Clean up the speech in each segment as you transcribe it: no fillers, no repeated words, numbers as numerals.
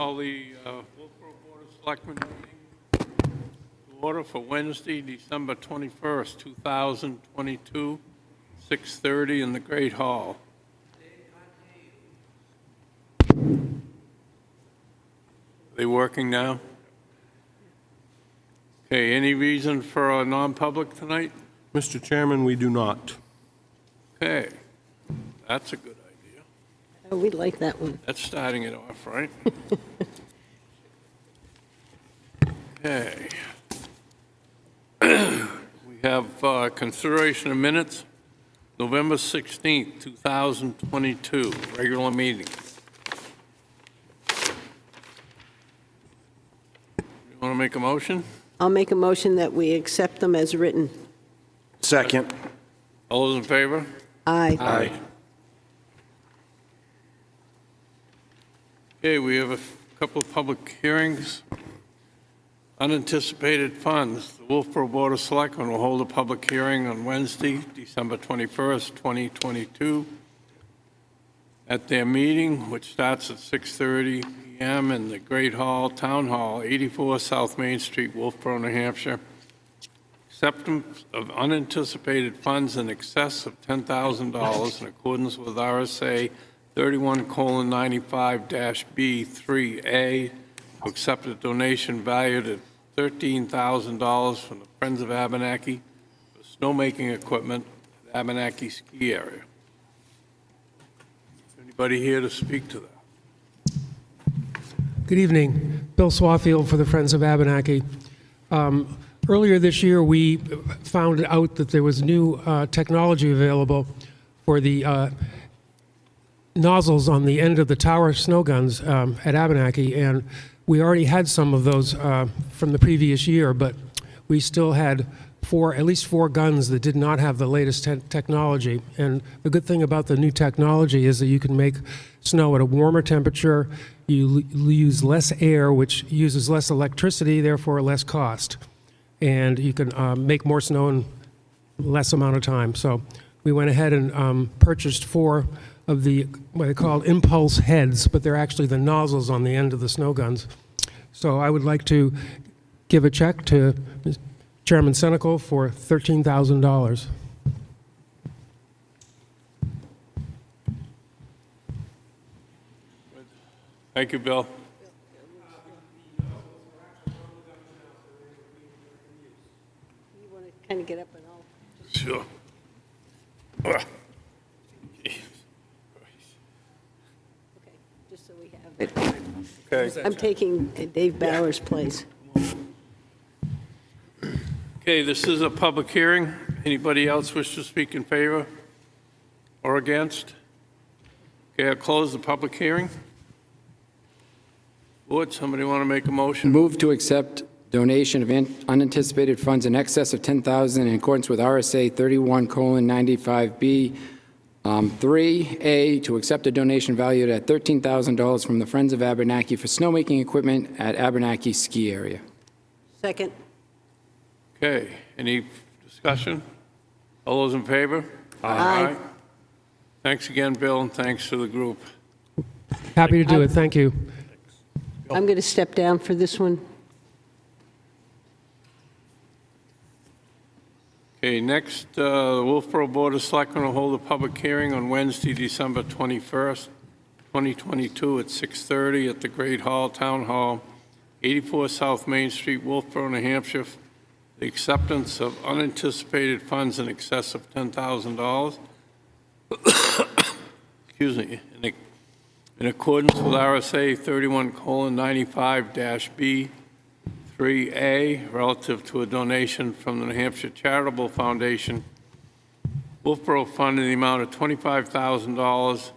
Call the Wolfeboro Board of Selectmen meeting to order for Wednesday, December 21st, 2022, 6:30 in the Great Hall. Are they working now? Okay, any reason for a non-public tonight? Mr. Chairman, we do not. Okay, that's a good idea. Oh, we like that one. That's starting it off, right? Okay. We have consideration of minutes, November 16th, 2022, regular meeting. You want to make a motion? I'll make a motion that we accept them as written. Second. All those in favor? Aye. Aye. Okay, we have a couple of public hearings. Unanticipated funds. The Wolfeboro Board of Selectmen will hold a public hearing on Wednesday, December 21st, 2022, at their meeting, which starts at 6:30 p.m. in the Great Hall, Town Hall, 84 South Main Street, Wolfeboro, New Hampshire. Acceptance of unanticipated funds in excess of $10,000 in accordance with RSA 31:95-B3A, to accept a donation valued at $13,000 from the Friends of Abenaki for snowmaking equipment at Abenaki ski area. Anybody here to speak to that? Good evening. Bill Swafield for the Friends of Abenaki. Earlier this year, we found out that there was new technology available for the nozzles on the end of the tower snow guns at Abenaki, and we already had some of those from the previous year, but we still had at least four guns that did not have the latest technology. And the good thing about the new technology is that you can make snow at a warmer temperature, you use less air, which uses less electricity, therefore less cost. And you can make more snow in less amount of time. So we went ahead and purchased four of the, what they call impulse heads, but they're actually the nozzles on the end of the snow guns. So I would like to give a check to Chairman Senecal for $13,000. Thank you, Bill. You want to kind of get up and all? Sure. Okay, just so we have it. Okay. I'm taking Dave Bauer's place. Okay, this is a public hearing. Anybody else wish to speak in favor or against? Okay, I'll close the public hearing. Would somebody want to make a motion? Move to accept donation of unanticipated funds in excess of $10,000 in accordance with RSA 31:95B 3A to accept a donation valued at $13,000 from the Friends of Abenaki for snowmaking equipment at Abenaki ski area. Second. Okay, any discussion? All those in favor? Aye. Thanks again, Bill, and thanks to the group. Happy to do it. Thank you. I'm going to step down for this one. Okay, next, the Wolfeboro Board of Selectmen will hold a public hearing on Wednesday, December 21st, 2022 at 6:30 at the Great Hall, Town Hall, 84 South Main Street, Wolfeboro, New Hampshire, the acceptance of unanticipated funds in excess of $10,000. Excuse me, in accordance with RSA 31:95-B3A, relative to a donation from the New Hampshire Charitable Foundation, Wolfeboro Fund in the amount of $25,000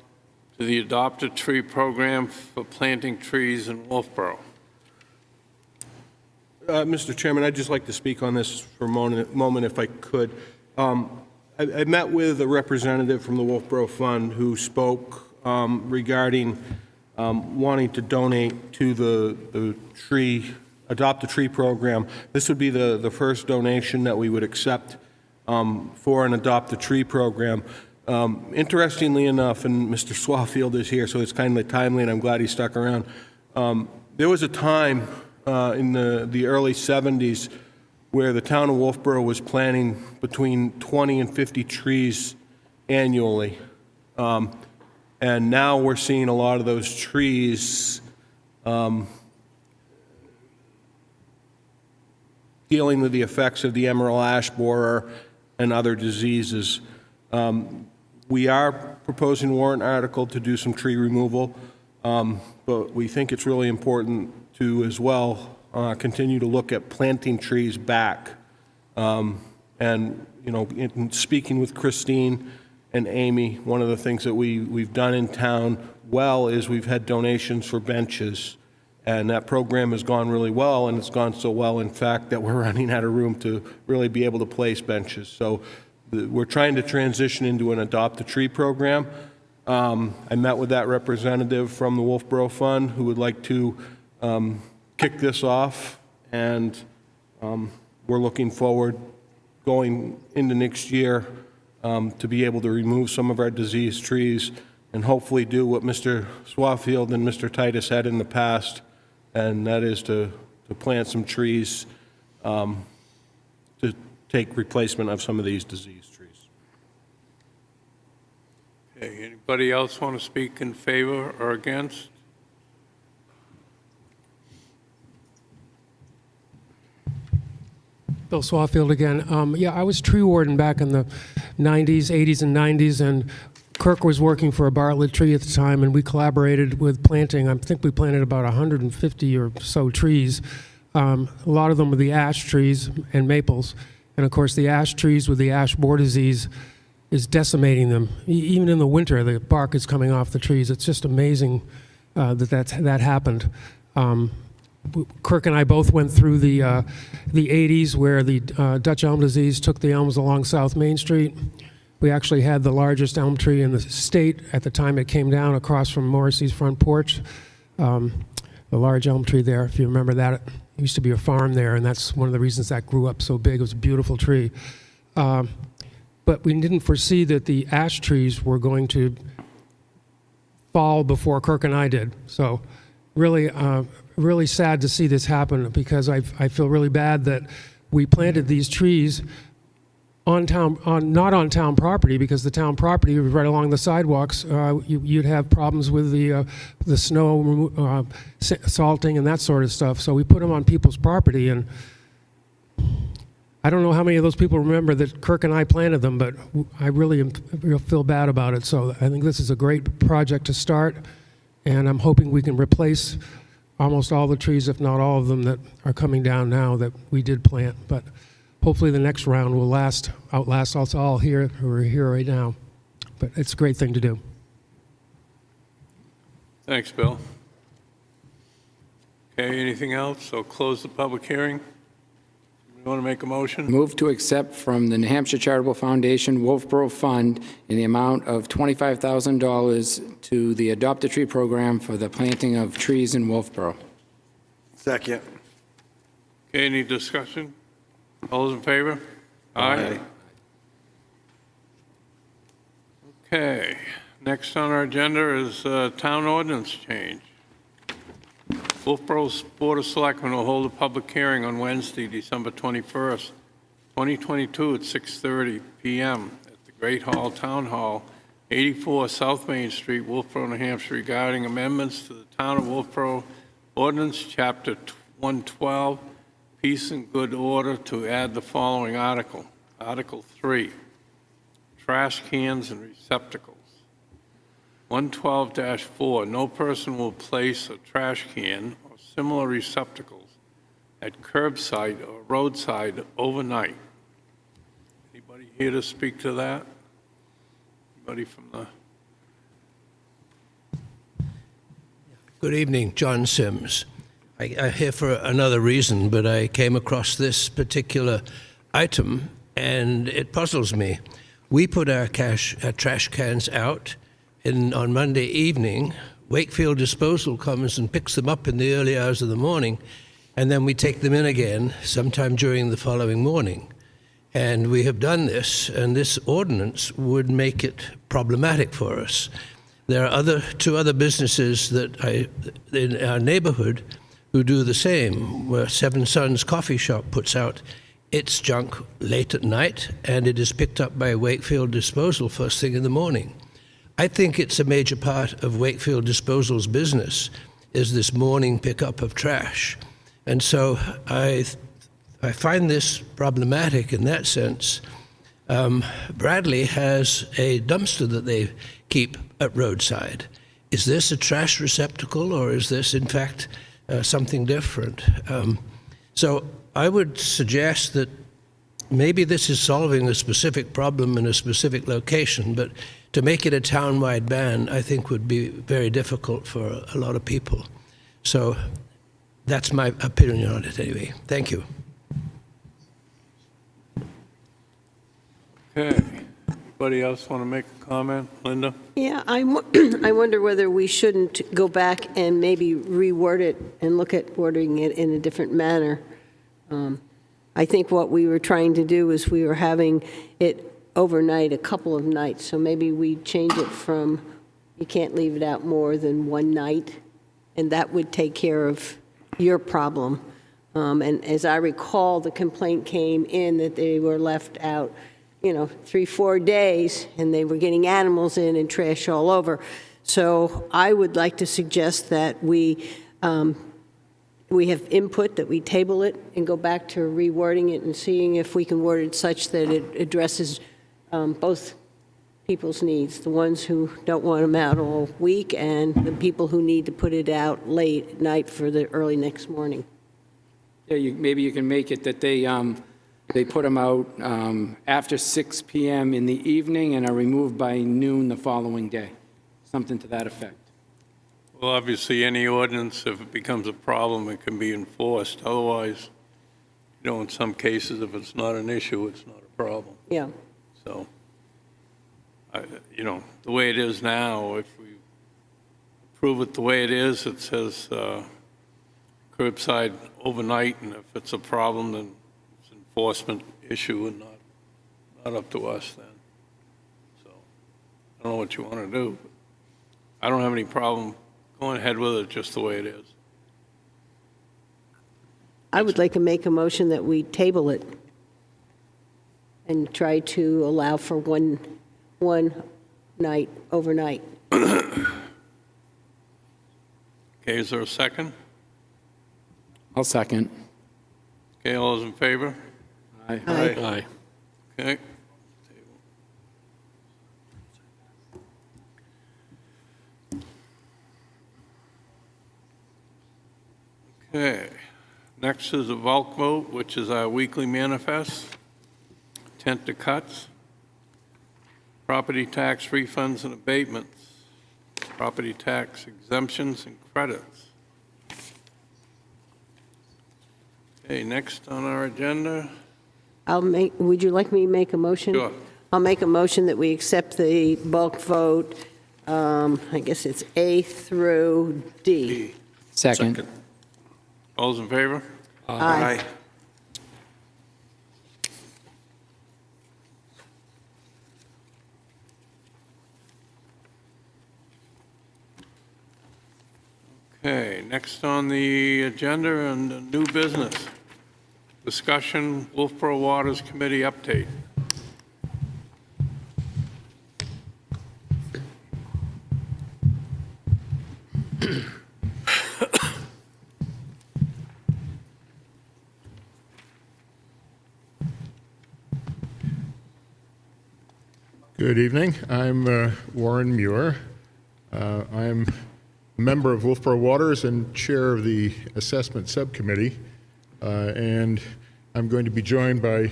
to the Adopt a Tree program for planting trees in Wolfeboro. Mr. Chairman, I'd just like to speak on this for a moment if I could. I met with a representative from the Wolfeboro Fund who spoke regarding wanting to donate to the Adopt a Tree program. This would be the first donation that we would accept for an Adopt a Tree program. Interestingly enough, and Mr. Swafield is here, so it's kind of timely, and I'm glad he stuck around. There was a time in the early 70s where the town of Wolfeboro was planting between 20 and 50 trees annually. And now we're seeing a lot of those trees dealing with the effects of the emerald ash borer and other diseases. We are proposing a warrant article to do some tree removal, but we think it's really important to, as well, continue to look at planting trees back. And, you know, in speaking with Christine and Amy, one of the things that we've done in town well is we've had donations for benches. And that program has gone really well, and it's gone so well, in fact, that we're running out of room to really be able to place benches. So we're trying to transition into an Adopt a Tree program. I met with that representative from the Wolfeboro Fund who would like to kick this off, and we're looking forward going into next year to be able to remove some of our diseased trees and hopefully do what Mr. Swafield and Mr. Titus had in the past, and that is to plant some trees to take replacement of some of these diseased trees. Okay, anybody else want to speak in favor or against? Bill Swafield again. Yeah, I was tree warden back in the 90s, 80s, and 90s, and Kirk was working for a Bartlett tree at the time, and we collaborated with planting. I think we planted about 150 or so trees. A lot of them were the ash trees and maples. And of course, the ash trees with the ash borer disease is decimating them. Even in the winter, the bark is coming off the trees. It's just amazing that happened. Kirk and I both went through the 80s where the Dutch elm disease took the elms along South Main Street. We actually had the largest elm tree in the state at the time it came down across from Morrissey's front porch. The large elm tree there, if you remember that, it used to be a farm there, and that's one of the reasons that grew up so big. It was a beautiful tree. But we didn't foresee that the ash trees were going to fall before Kirk and I did. So really, really sad to see this happen, because I feel really bad that we planted these trees not on town property, because the town property was right along the sidewalks. You'd have problems with the snow salting and that sort of stuff. So we put them on people's property, and I don't know how many of those people remember that Kirk and I planted them, but I really feel bad about it. So I think this is a great project to start, and I'm hoping we can replace almost all the trees, if not all of them, that are coming down now that we did plant. But hopefully the next round will outlast us all here who are here right now. But it's a great thing to do. Thanks, Bill. Okay, anything else? So close the public hearing. You want to make a motion? Move to accept from the New Hampshire Charitable Foundation Wolfeboro Fund in the amount of $25,000 to the Adopt a Tree program for the planting of trees in Wolfeboro. Second. Okay, any discussion? All those in favor? Aye. Okay, next on our agenda is town ordinance change. Wolfeboro's Board of Selectmen will hold a public hearing on Wednesday, December 21st, 2022 at 6:30 p.m. at the Great Hall Town Hall, 84 South Main Street, Wolfeboro, New Hampshire, regarding amendments to the Town of Wolfeboro Ordinance, Chapter 112, Peace and Good Order, to add the following article. Article 3, trash cans and receptacles. 112-4, no person will place a trash can or similar receptacles at curbside or roadside overnight. Anybody here to speak to that? Anybody from the... Good evening, John Sims. I'm here for another reason, but I came across this particular item, and it puzzles me. We put our trash cans out on Monday evening. Wakefield Disposal comes and picks them up in the early hours of the morning, and then we take them in again sometime during the following morning. And we have done this, and this ordinance would make it problematic for us. There are two other businesses in our neighborhood who do the same, where Seven Sons Coffee Shop puts out its junk late at night, and it is picked up by Wakefield Disposal first thing in the morning. I think it's a major part of Wakefield Disposal's business, is this morning pickup of trash. And so I find this problematic in that sense. Bradley has a dumpster that they keep at roadside. Is this a trash receptacle, or is this, in fact, something different? So I would suggest that maybe this is solving a specific problem in a specific location, but to make it a town-wide ban, I think would be very difficult for a lot of people. So that's my opinion on it anyway. Thank you. Okay. Anybody else want to make a comment? Linda? Yeah, I wonder whether we shouldn't go back and maybe reword it and look at wording it in a different manner. I think what we were trying to do is we were having it overnight a couple of nights, so maybe we change it from you can't leave it out more than one night, and that would take care of your problem. And as I recall, the complaint came in that they were left out 3-4 days, and they were getting animals in and trash all over. So I would like to suggest that we have input, that we table it and go back to rewording it and seeing if we can word it such that it addresses both people's needs, the ones who don't want them out all week and the people who need to put it out late at night for the early next morning. Yeah, maybe you can make it that they put them out after 6 p.m. in the evening and are removed by noon the following day, something to that effect. Well, obviously, any ordinance, if it becomes a problem, it can be enforced. Otherwise, in some cases, if it's not an issue, it's not a problem. Yeah. So, the way it is now, if we approve it the way it is, it says curbside overnight, and if it's a problem, then it's an enforcement issue and not up to us then. So, I don't know what you want to do. I don't have any problem going ahead with it just the way it is. I would like to make a motion that we table it and try to allow for one night, overnight. Okay, is there a second? I'll second. Okay, all those in favor? Aye. Aye. Okay. Okay, next is a bulk vote, which is our weekly manifest, intent to cuts, property tax refunds and abatements, property tax exemptions and credits. Okay, next on our agenda. Would you like me to make a motion? Sure. I'll make a motion that we accept the bulk vote, I guess it's A through D. Second. All those in favor? Aye. Okay, next on the agenda and new business. Discussion, Wolfeboro Waters Committee update. Good evening. I'm Warren Muir. I'm a member of Wolfeboro Waters and chair of the assessment subcommittee. And I'm going to be joined by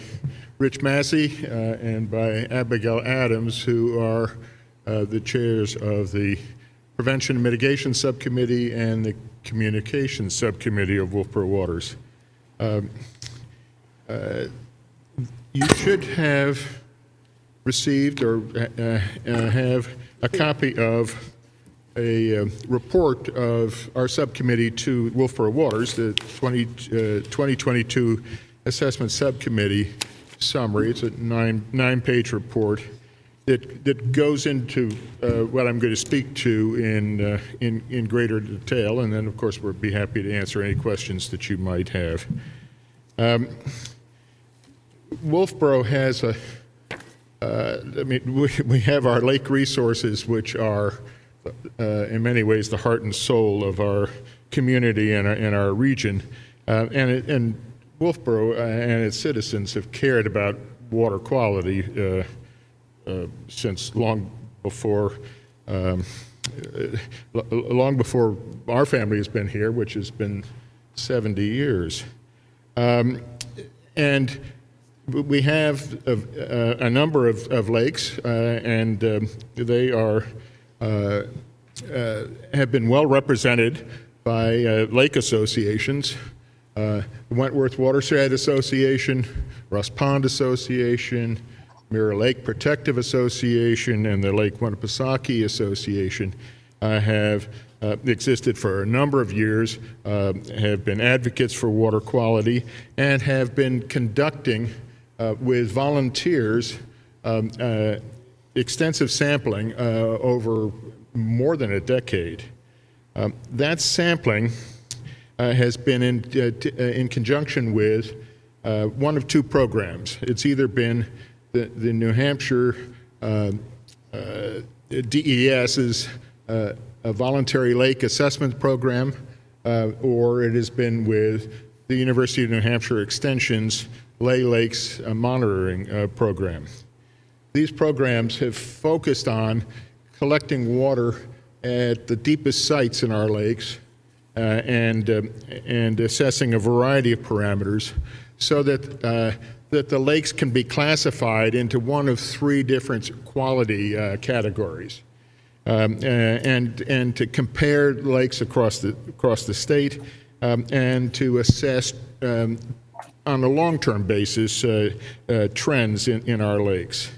Rich Massey and by Abigail Adams, who are the chairs of the Prevention and Mitigation Subcommittee and the Communications Subcommittee of Wolfeboro Waters. You should have received or have a copy of a report of our subcommittee to Wolfeboro Waters, the 2022 Assessment Subcommittee summary. It's a nine-page report. that goes into what I'm going to speak to in greater detail, and then, of course, we'll be happy to answer any questions that you might have. Wolfeboro has we have our lake resources, which are in many ways the heart and soul of our community and our region, and Wolfeboro and its citizens have cared about water quality since long before our family has been here, which has been 70 years. And we have a number of lakes, and they have been well represented by lake associations. Wentworth Watershed Association, Russ Pond Association, Mirror Lake Protective Association, and the Lake Winnipesaukee Association have existed for a number of years, have been advocates for water quality, and have been conducting with volunteers extensive sampling over more than a decade. That sampling has been in conjunction with one of two programs. It's either been the New Hampshire DES's a voluntary lake assessment program, or it has been with the University of New Hampshire Extension's Lay Lakes monitoring program. These programs have focused on collecting water at the deepest sites in our lakes and assessing a variety of parameters so that that the lakes can be classified into one of three different quality categories, and to compare lakes across the state, and to assess on a long-term basis trends in our lakes.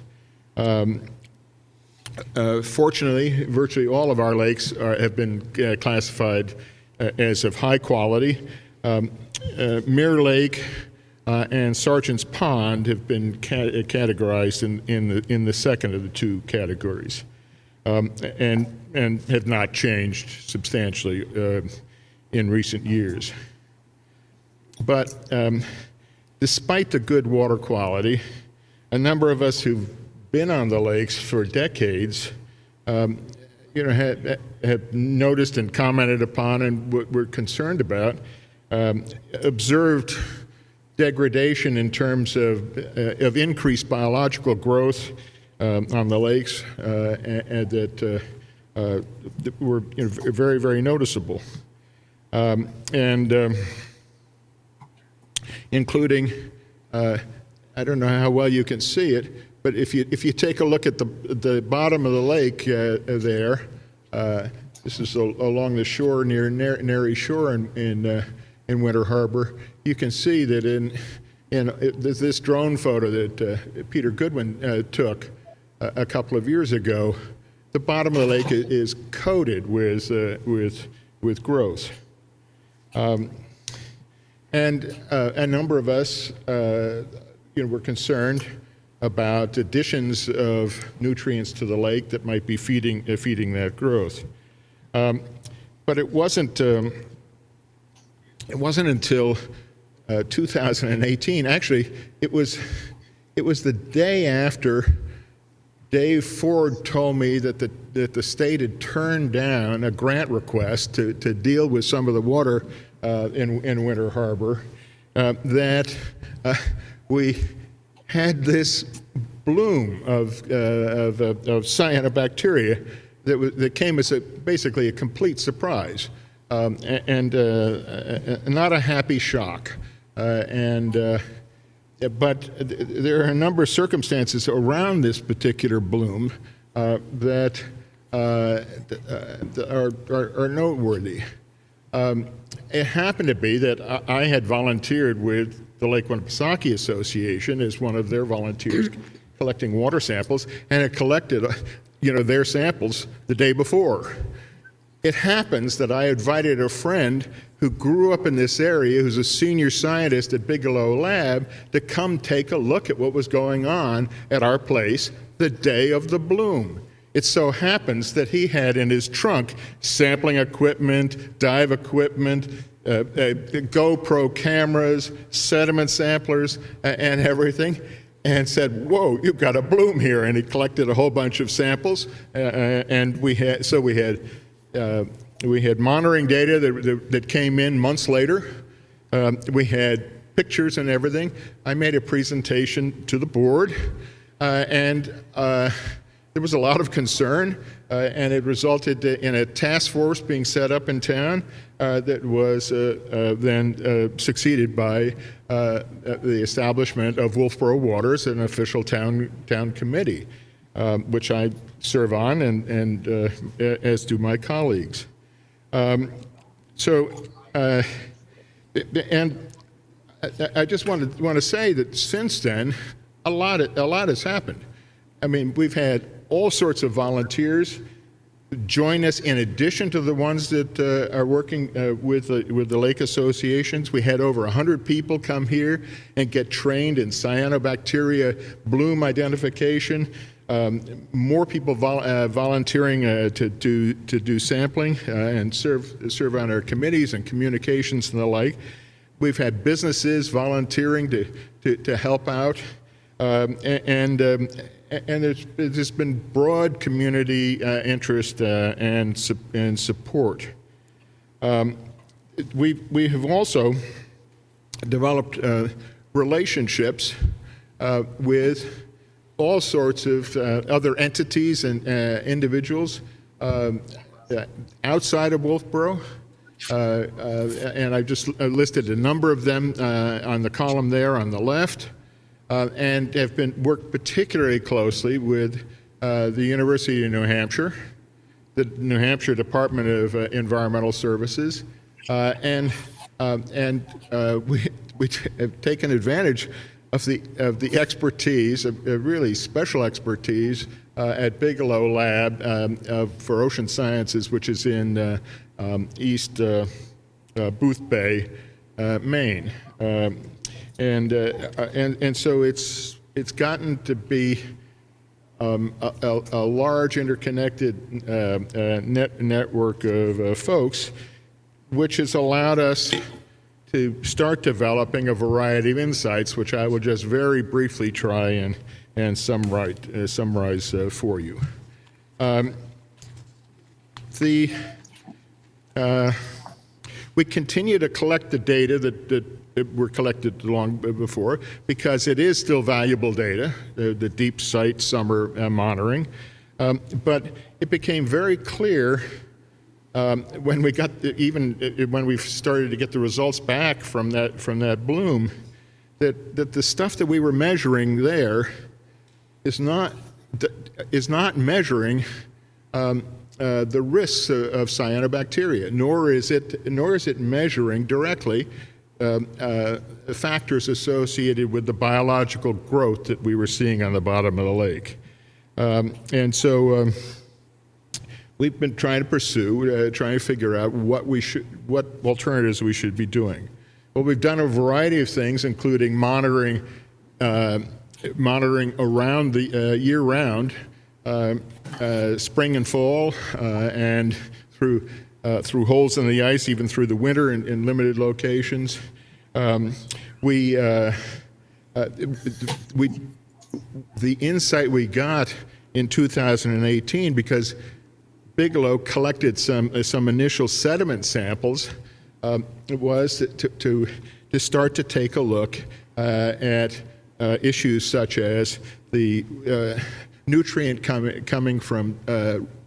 Fortunately, virtually all of our lakes have been classified as of high quality. Mirror Lake and Sergeant's Pond have been categorized in the second of the two categories, and have not changed substantially in recent years. But despite the good water quality, a number of us who've been on the lakes for decades, have noticed and commented upon, and what we're concerned about, observed degradation in terms of increased biological growth on the lakes, and that were very, very noticeable, including, I don't know how well you can see it, but if you take a look at the bottom of the lake there, this is along the shore near Nary Shore in Winter Harbor. You can see that in this drone photo that Peter Goodwin took a couple of years ago, the bottom of the lake is coated with growth, and a number of us, were concerned about additions of nutrients to the lake that might be feeding that growth. But it wasn't until 2018. Actually, it was the day after Dave Ford told me that the state had turned down a grant request to deal with some of the water in Winter Harbor, that we had this bloom of cyanobacteria that came as basically a complete surprise, and not a happy shock. But there are a number of circumstances around this particular bloom that are noteworthy. It happened to be that I had volunteered with the Lake Winnipesaukee Association as one of their volunteers collecting water samples, and had collected their samples the day before. it happens that I invited a friend who grew up in this area, who's a senior scientist at Bigelow Lab, to come take a look at what was going on at our place the day of the bloom. It so happens that he had in his trunk sampling equipment, dive equipment, GoPro cameras, sediment samplers, and everything, and said, "Whoa, you've got a bloom here!" And he collected a whole bunch of samples, and we had monitoring data that came in months later. We had pictures and everything. I made a presentation to the board, and there was a lot of concern, and it resulted in a task force being set up in town that was then succeeded by the establishment of Wolfeboro Waters, an official town committee, which I serve on, and as do my colleagues. And I just want to say that since then, a lot has happened. I mean, we've had all sorts of volunteers join us in addition to the ones that are working with the lake associations. We had over 100 people come here and get trained in cyanobacteria bloom identification. More people volunteering to do sampling and serve on our committees and communications and the like. We've had businesses volunteering to help out, and there's been broad community interest and support. We have also developed relationships with all sorts of other entities and individuals outside of Wolfeboro, and I've just listed a number of them on the column there on the left. And have worked particularly closely with the University of New Hampshire, the New Hampshire Department of Environmental Services, and we have taken advantage of the expertise, of really special expertise at Bigelow Lab for Ocean Sciences, which is in East Booth Bay, Maine. And so it's gotten to be a large interconnected network of folks, which has allowed us to start developing a variety of insights, which I will just very briefly try and summarize for you. We continue to collect the data that were collected long before, because it is still valuable data, the deep site summer monitoring. But it became very clear when we got when we started to get the results back from that bloom, that the stuff that we were measuring there is not measuring the risks of cyanobacteria, nor is it measuring directly factors associated with the biological growth that we were seeing on the bottom of the lake. And so we've been trying to pursue, trying to figure out what alternatives we should be doing. Well, we've done a variety of things, including monitoring around the year-round, spring and fall, and through holes in the ice, even through the winter in limited locations. The insight we got in 2018, because Bigelow collected some initial sediment samples, was to start to take a look at issues such as the nutrient coming from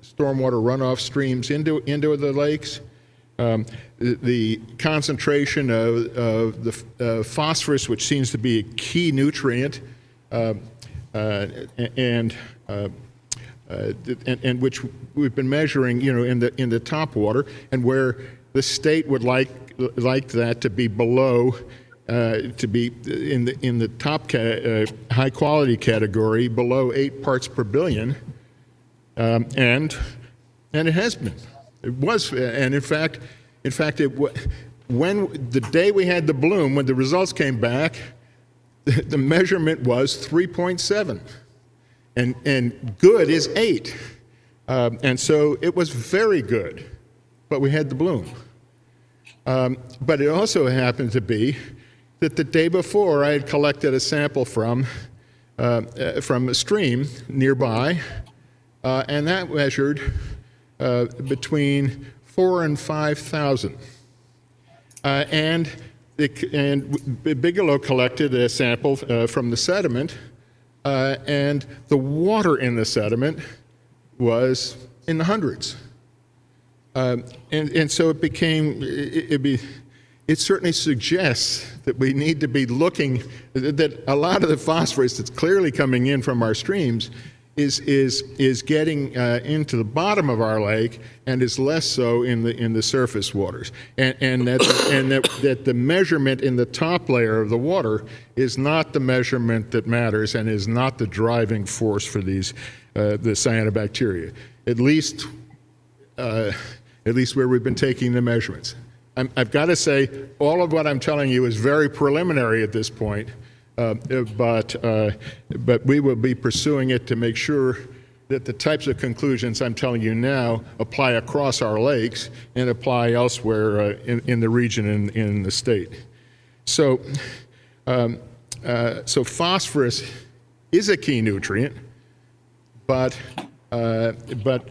stormwater runoff streams into the lakes, the concentration of the phosphorus, which seems to be a key nutrient, and which we've been measuring, in the top water, and where the state would like that to be below, to be in the top high quality category, below 8 parts per billion, and it has been. It was, and in fact, when the day we had the bloom, when the results came back, the measurement was 3.7, and good is 8, and so it was very good, but we had the bloom. But it also happened to be that the day before I had collected a sample from a stream nearby, and that measured between 4,000 and 5,000. And Bigelow collected a sample from the sediment, and the water in the sediment was in the hundreds. And so it became, it certainly suggests that we need to be looking, that a lot of the phosphorus that's clearly coming in from our streams is getting into the bottom of our lake and is less so in the surface waters, and that the measurement in the top layer of the water is not the measurement that matters and is not the driving force for these the cyanobacteria, at least where we've been taking the measurements. I've got to say, all of what I'm telling you is very preliminary at this point. But we will be pursuing it to make sure that the types of conclusions I'm telling you now apply across our lakes and apply elsewhere in the region and in the state. So, so phosphorus is a key nutrient, but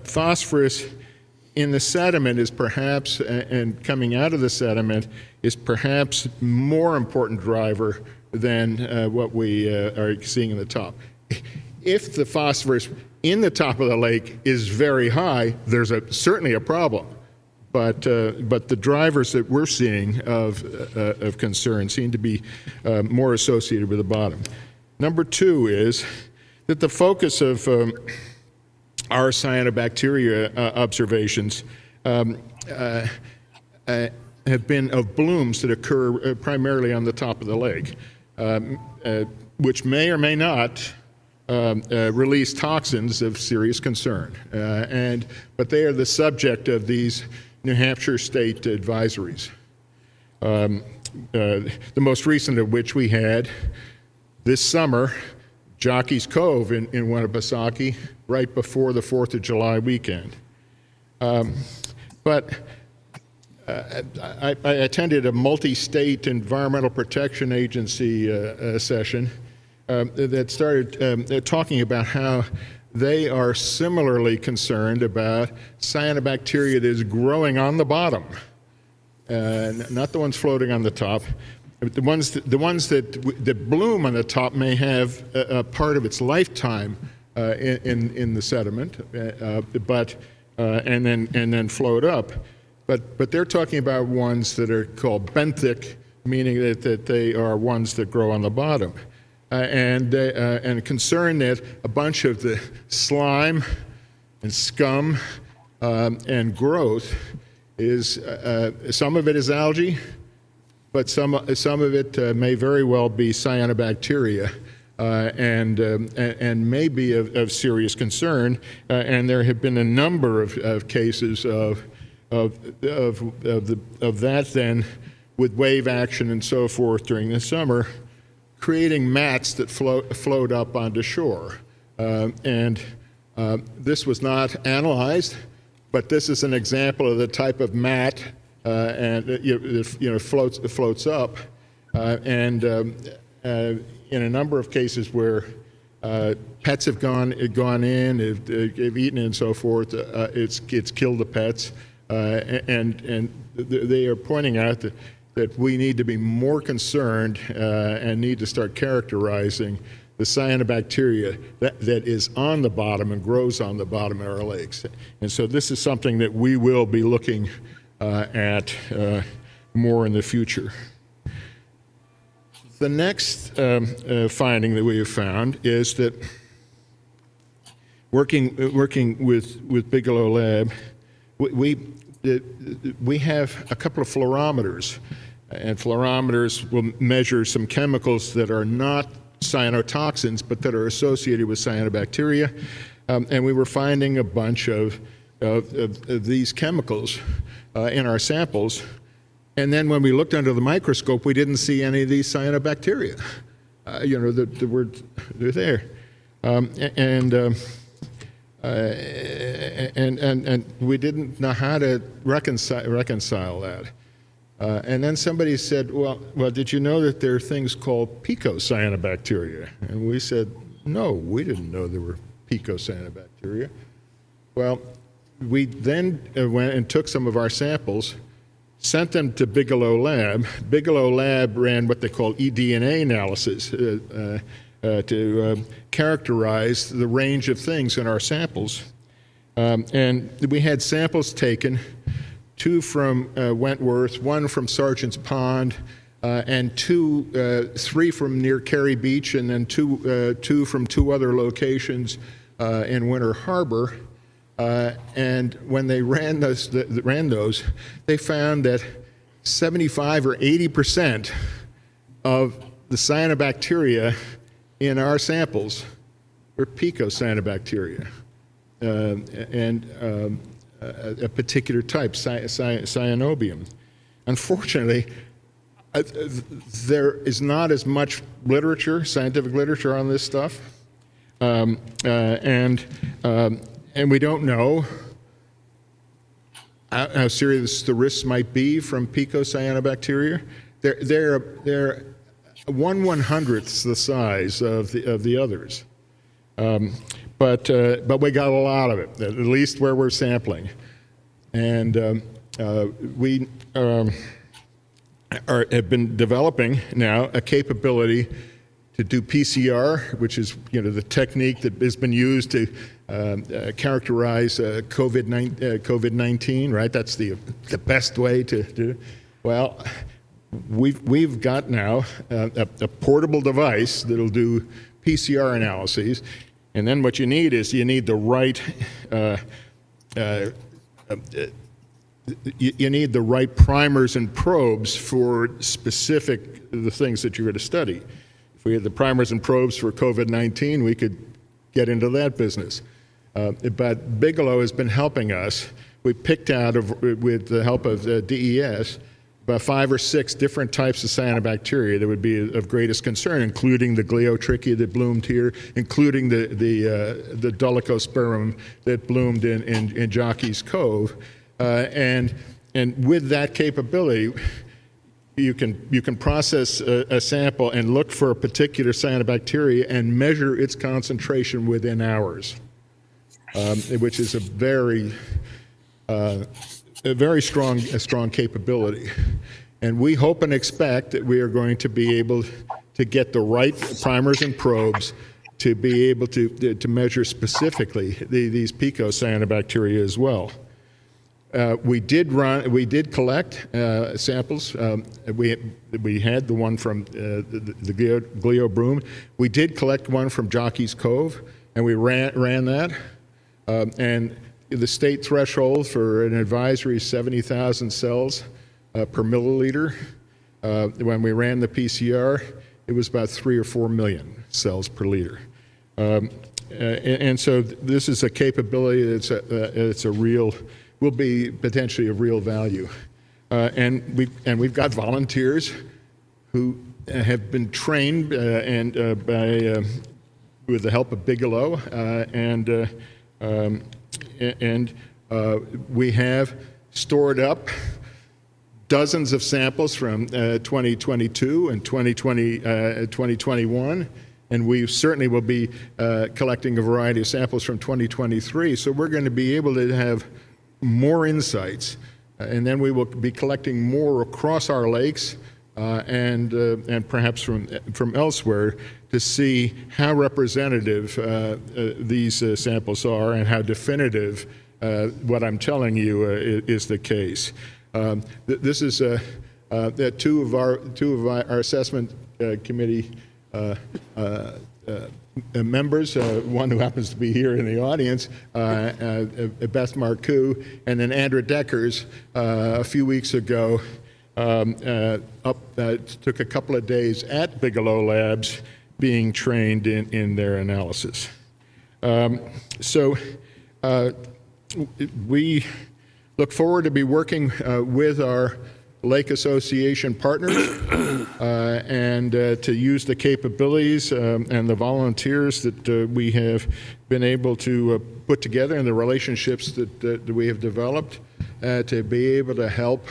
phosphorus in the sediment is perhaps, and coming out of the sediment, is perhaps more important driver than what we are seeing in the top. If the phosphorus in the top of the lake is very high, there's certainly a problem. But the drivers that we're seeing of concern seem to be more associated with the bottom. Number two is that the focus of our cyanobacteria observations have been of blooms that occur primarily on the top of the lake. Which may or may not release toxins of serious concern. But they are the subject of these New Hampshire state advisories. The most recent of which we had this summer, Jockey's Cove in Winnipesaukee, right before the 4th of July weekend. But I attended a multi-state Environmental Protection Agency session that started talking about how they are similarly concerned about cyanobacteria that is growing on the bottom, not the ones floating on the top. The ones that bloom on the top may have a part of its lifetime in the sediment, and then float up. But they're talking about ones that are called benthic, meaning that they are ones that grow on the bottom, and concerned that a bunch of the slime and scum and growth is some of it is algae, but some of it may very well be cyanobacteria, and may be of serious concern. And there have been a number of cases of that then, with wave action and so forth during the summer, creating mats that float up onto shore. This was not analyzed, but this is an example of the type of mat it floats up, and in a number of cases where pets have gone in, have eaten and so forth, it's killed the pets, and they are pointing out that we need to be more concerned and need to start characterizing the cyanobacteria that is on the bottom and grows on the bottom of our lakes. And so this is something that we will be looking at more in the future. The next finding that we have found is that working with Bigelow Lab, we have a couple of fluorometers, and fluorometers will measure some chemicals that are not cyanotoxins but that are associated with cyanobacteria, and we were finding a bunch of of these chemicals in our samples. And then when we looked under the microscope, we didn't see any of these cyanobacteria. They're there. And we didn't know how to reconcile that. And then somebody said, well, did you know that there are things called picocyanobacteria? And we said, no, we didn't know there were picocyanobacteria. Well, we then went and took some of our samples, sent them to Bigelow Lab. Bigelow Lab ran what they call eDNA analysis to characterize the range of things in our samples. And we had samples taken, 2 from Wentworth, 1 from Sergeant's Pond, and 3 from near Cary Beach, and then 2 from 2 other locations in Winter Harbor. And when they ran those, they found that 75 or 80% of the cyanobacteria in our samples were picocyanobacteria, and a particular type, cyanobium. Unfortunately, there is not as much literature, scientific literature on this stuff, and we don't know how serious the risks might be from picocyanobacteria. They're 1/100th the size of the others, but we got a lot of it, at least where we're sampling, and we have been developing now a capability to do PCR, which is the technique that has been used to characterize COVID-19, right? That's the best way to do it. Well, we've got now a portable device that'll do PCR analyses, and then what you need is the right you need the right primers and probes for the things that you're going to study. If we had the primers and probes for COVID-19, we could get into that business. But Bigelow has been helping us. We picked out, with the help of the DES, about 5 or 6 different types of cyanobacteria that would be of greatest concern, including the Gliotrichia that bloomed here, including the Dolichospermum that bloomed in Jockey's Cove. And with that capability, you can process a sample and look for a particular cyanobacteria and measure its concentration within hours, which is a very strong capability. And we hope and expect that we are going to be able to get the right primers and probes to be able to measure specifically these picocyanobacteria as well. We did collect samples. We had the one from the Glio broom. We did collect one from Jockey's Cove, and we ran that. And the state threshold for an advisory is 70,000 cells per milliliter. When we ran the PCR, it was about 3 or 4 million cells per liter. And so this is a capability that's will be potentially of real value. And we've got volunteers who have been trained with the help of Bigelow, and we have stored up dozens of samples from 2022 and 2021, and we certainly will be collecting a variety of samples from 2023. So we're going to be able to have more insights, and then we will be collecting more across our lakes and perhaps from elsewhere to see how representative these samples are and how definitive what I'm telling you is the case. This is two of our assessment committee members, one who happens to be here in the audience, Beth Marcoux, and then Andra Deckers a few weeks ago took a couple of days at Bigelow Labs being trained in their analysis. So we look forward to be working with our Lake Association partners and to use the capabilities and the volunteers that we have been able to put together and the relationships that we have developed to be able to help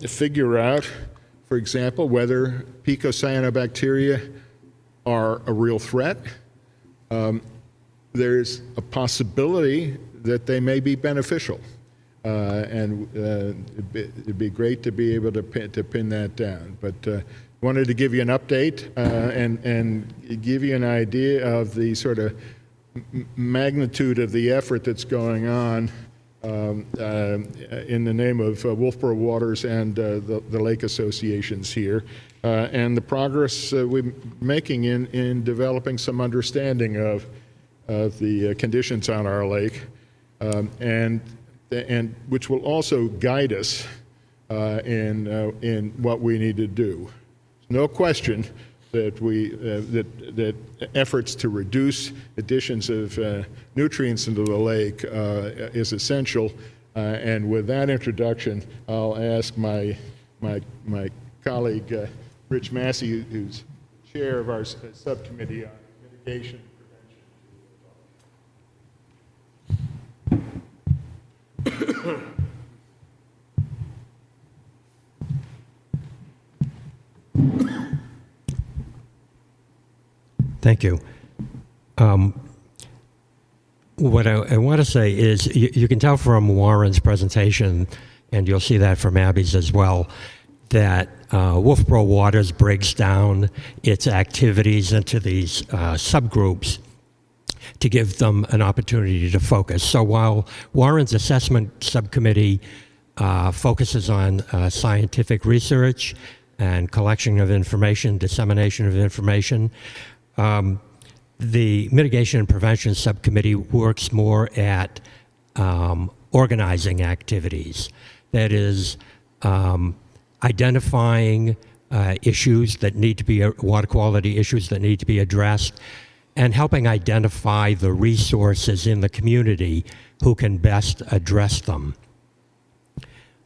figure out, for example, whether picocyanobacteria are a real threat. There's a possibility that they may be beneficial. And it'd be great to be able to pin that down. But wanted to give you an update and give you an idea of the sort of magnitude of the effort that's going on in the name of Wolfeboro Waters and the lake associations here, and the progress we're making in developing some understanding of the conditions on our lake, and which will also guide us in what we need to do. No question that that efforts to reduce additions of nutrients into the lake is essential. And with that introduction, I'll ask my colleague Rich Massey, who's chair of our subcommittee on mitigation and prevention. Thank you. What I want to say is you can tell from Warren's presentation, and you'll see that from Abby's as well, that Wolfeboro Waters breaks down its activities into these subgroups to give them an opportunity to focus. So while Warren's assessment subcommittee focuses on scientific research and collection of information, dissemination of information, the Mitigation and Prevention Subcommittee works more at organizing activities. That is, identifying issues that need to be, water quality issues that need to be addressed, and helping identify the resources in the community who can best address them.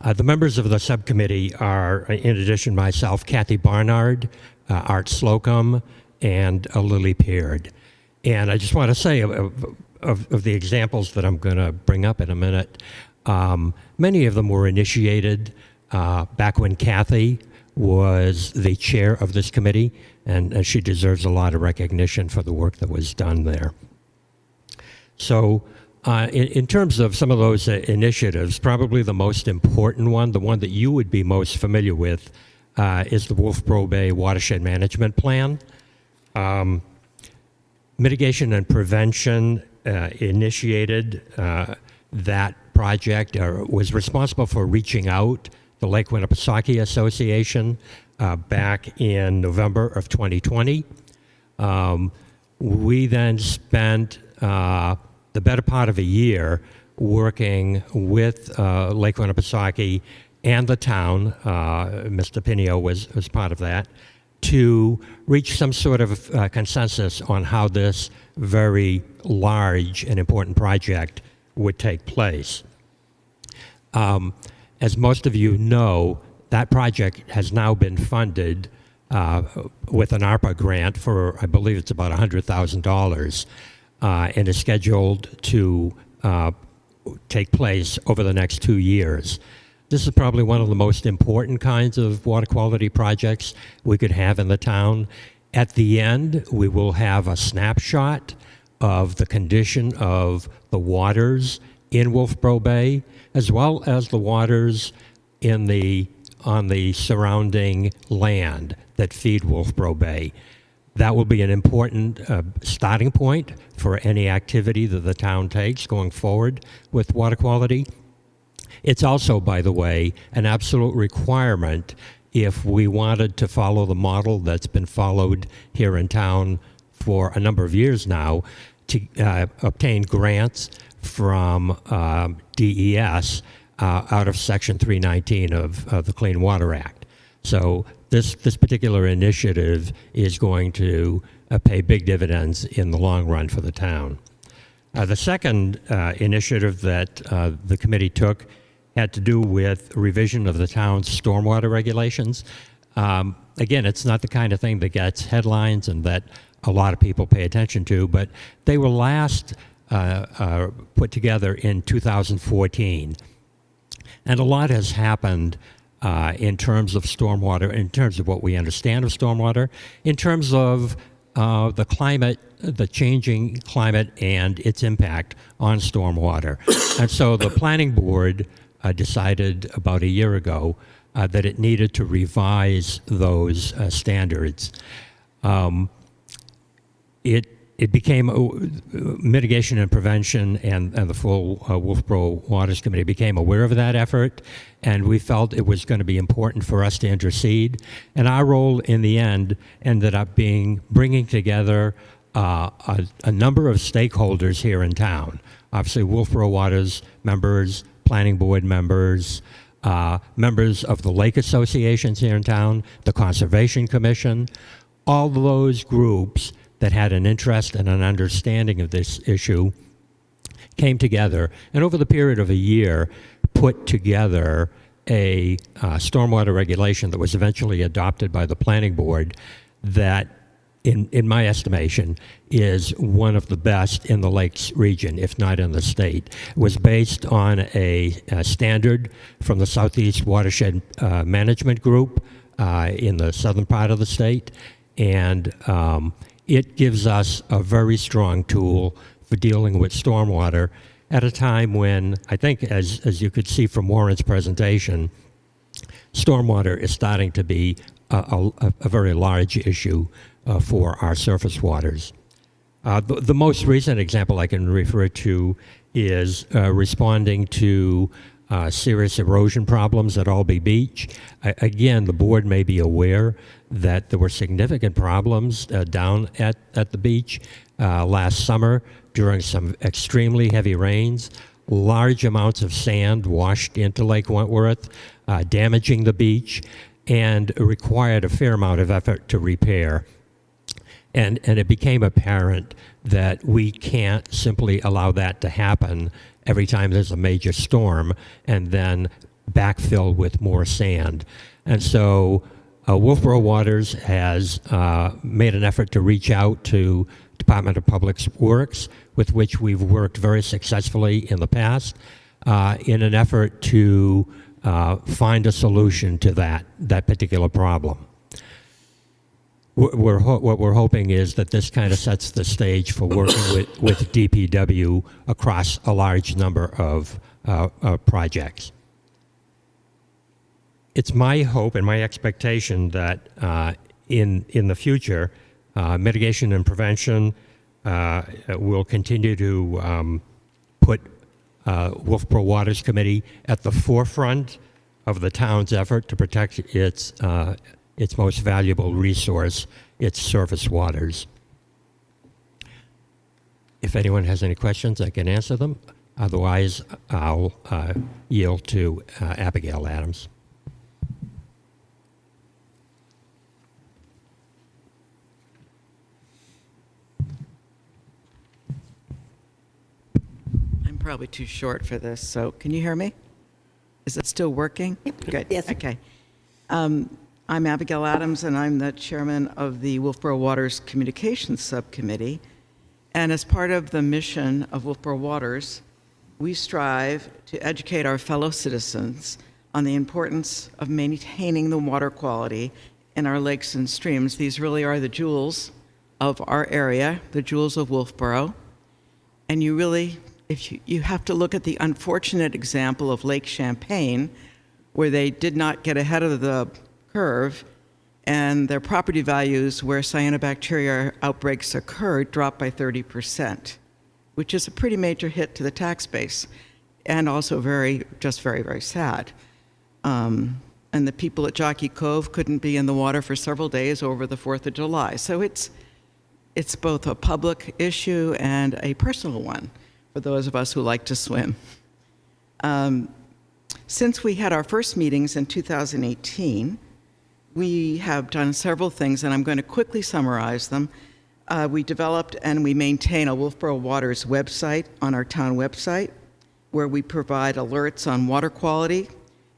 The members of the subcommittee are, in addition to myself, Kathy Barnard, Art Slocum, and Lily Peard. And I just want to say, of the examples that I'm going to bring up in a minute, many of them were initiated back when Kathy was the chair of this committee, and she deserves a lot of recognition for the work that was done there. So in terms of some of those initiatives, probably the most important one, the one that you would be most familiar with, is the Wolfeboro Bay Watershed Management Plan. Mitigation and Prevention initiated that project, was responsible for reaching out the Lake Winnipesaukee Association back in November of 2020. We then spent the better part of a year working with Lake Winnipesaukee and the town, Mr. Pinio was part of that, to reach some sort of consensus on how this very large and important project would take place. As most of you know, that project has now been funded with an ARPA grant for, I believe it's about $100,000, and is scheduled to take place over the next 2 years. This is probably one of the most important kinds of water quality projects we could have in the town. At the end, we will have a snapshot of the condition of the waters in Wolfeboro Bay, as well as the waters on the surrounding land that feed Wolfeboro Bay. That will be an important starting point for any activity that the town takes going forward with water quality. It's also, by the way, an absolute requirement if we wanted to follow the model that's been followed here in town for a number of years now, to obtain grants from DES out of Section 319 of the Clean Water Act. So this particular initiative is going to pay big dividends in the long run for the town. The second initiative that the committee took had to do with revision of the town's stormwater regulations. Again, it's not the kind of thing that gets headlines and that a lot of people pay attention to, but they were last put together in 2014. And a lot has happened in terms of stormwater, in terms of what we understand of stormwater, in terms of the climate, the changing climate and its impact on stormwater. And so the planning board decided about a year ago that it needed to revise those standards. It became mitigation and prevention, and the full Wolfeboro Waters Committee became aware of that effort, and we felt it was going to be important for us to intercede. And our role in the end ended up being bringing together a number of stakeholders here in town. Obviously, Wolfeboro Waters members, planning board members, members of the lake associations here in town, the Conservation Commission, all those groups that had an interest and an understanding of this issue came together, and over the period of a year put together a stormwater regulation that was eventually adopted by the planning board that, in my estimation, is one of the best in the Lakes region, if not in the state. It was based on a standard from the Southeast Watershed Management Group in the southern part of the state, and it gives us a very strong tool for dealing with stormwater at a time when, I think, as you could see from Warren's presentation, stormwater is starting to be a very large issue for our surface waters. The most recent example I can refer to is responding to serious erosion problems at Albee Beach. Again, the board may be aware that there were significant problems down at the beach last summer during some extremely heavy rains. Large amounts of sand washed into Lake Wentworth, damaging the beach, and required a fair amount of effort to repair. And it became apparent that we can't simply allow that to happen every time there's a major storm and then backfill with more sand. And so Wolfeboro Waters has made an effort to reach out to Department of Public Works, with which we've worked very successfully in the past, in an effort to find a solution to that particular problem. What we're hoping is that this kind of sets the stage for working with DPW across a large number of projects. It's my hope and my expectation that in the future, mitigation and prevention will continue to put Wolfeboro Waters Committee at the forefront of the town's effort to protect its most valuable resource, its surface waters. If anyone has any questions, I can answer them. Otherwise, I'll yield to Abigail Adams. I'm probably too short for this, so can you hear me? Is it still working? Yep. Good. Yes. Okay. I'm Abigail Adams, and I'm the chairman of the Wolfeboro Waters Communications Subcommittee. And as part of the mission of Wolfeboro Waters, we strive to educate our fellow citizens on the importance of maintaining the water quality in our lakes and streams. These really are the jewels of our area, the jewels of Wolfeboro. And you really, you have to look at the unfortunate example of Lake Champlain, where they did not get ahead of the curve, and their property values where cyanobacteria outbreaks occurred dropped by 30%, which is a pretty major hit to the tax base, and also very, very sad. And the people at Jockey Cove couldn't be in the water for several days over the 4th of July. So it's both a public issue and a personal one for those of us who like to swim. Since we had our first meetings in 2018, we have done several things, and I'm going to quickly summarize them. We developed and we maintain a Wolfeboro Waters website on our town website, where we provide alerts on water quality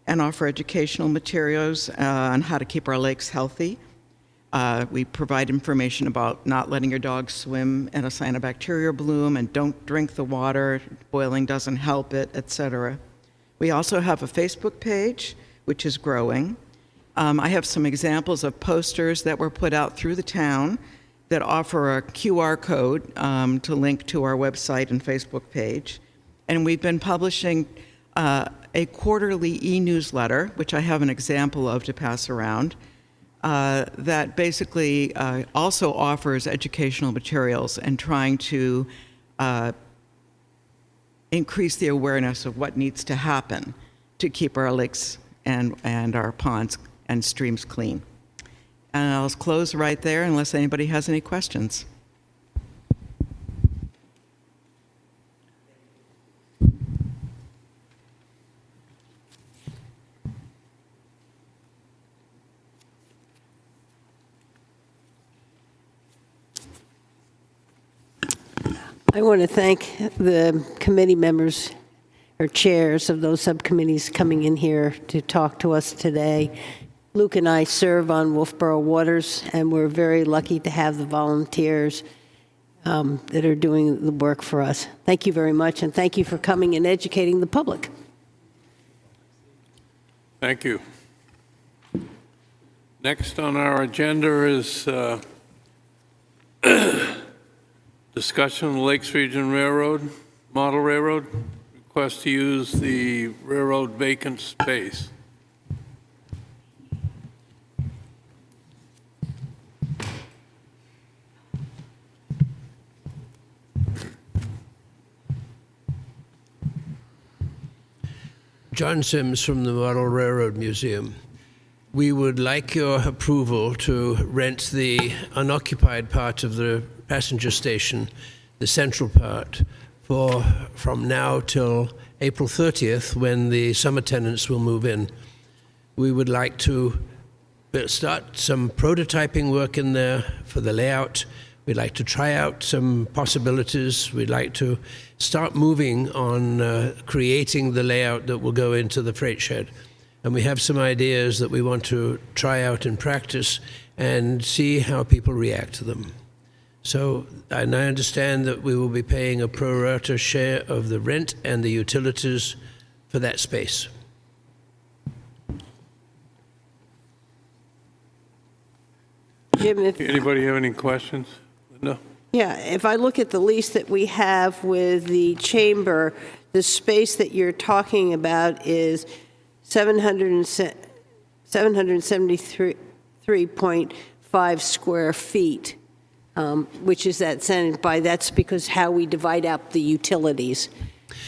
and offer educational materials on how to keep our lakes healthy. We provide information about not letting your dog swim in a cyanobacteria bloom and don't drink the water, boiling doesn't help it, etc. We also have a Facebook page, which is growing. I have some examples of posters that were put out through the town that offer a QR code to link to our website and Facebook page. And we've been publishing a quarterly e-newsletter, which I have an example of to pass around, that basically also offers educational materials and trying to increase the awareness of what needs to happen to keep our lakes and our ponds and streams clean. And I'll close right there unless anybody has any questions. I want to thank the committee members or chairs of those subcommittees coming in here to talk to us today. Luke and I serve on Wolfeboro Waters, and we're very lucky to have the volunteers that are doing the work for us. Thank you very much, and thank you for coming and educating the public. Thank you. Next on our agenda is discussion of the Lakes Region Railroad, Model Railroad, request to use the railroad vacant space. John Sims from the Model Railroad Museum. We would like your approval to rent the unoccupied part of the passenger station, the central part, from now till April 30th, when the summer tenants will move in. We would like to start some prototyping work in there for the layout. We'd like to try out some possibilities. We'd like to start moving on creating the layout that will go into the freight shed. And we have some ideas that we want to try out in practice and see how people react to them. So, and I understand that we will be paying a pro rata share of the rent and the utilities for that space. Jim, Anybody have any questions? No. Yeah, if I look at the lease that we have with the chamber, the space that you're talking about is 773.5 square feet, which is that's because how we divide up the utilities.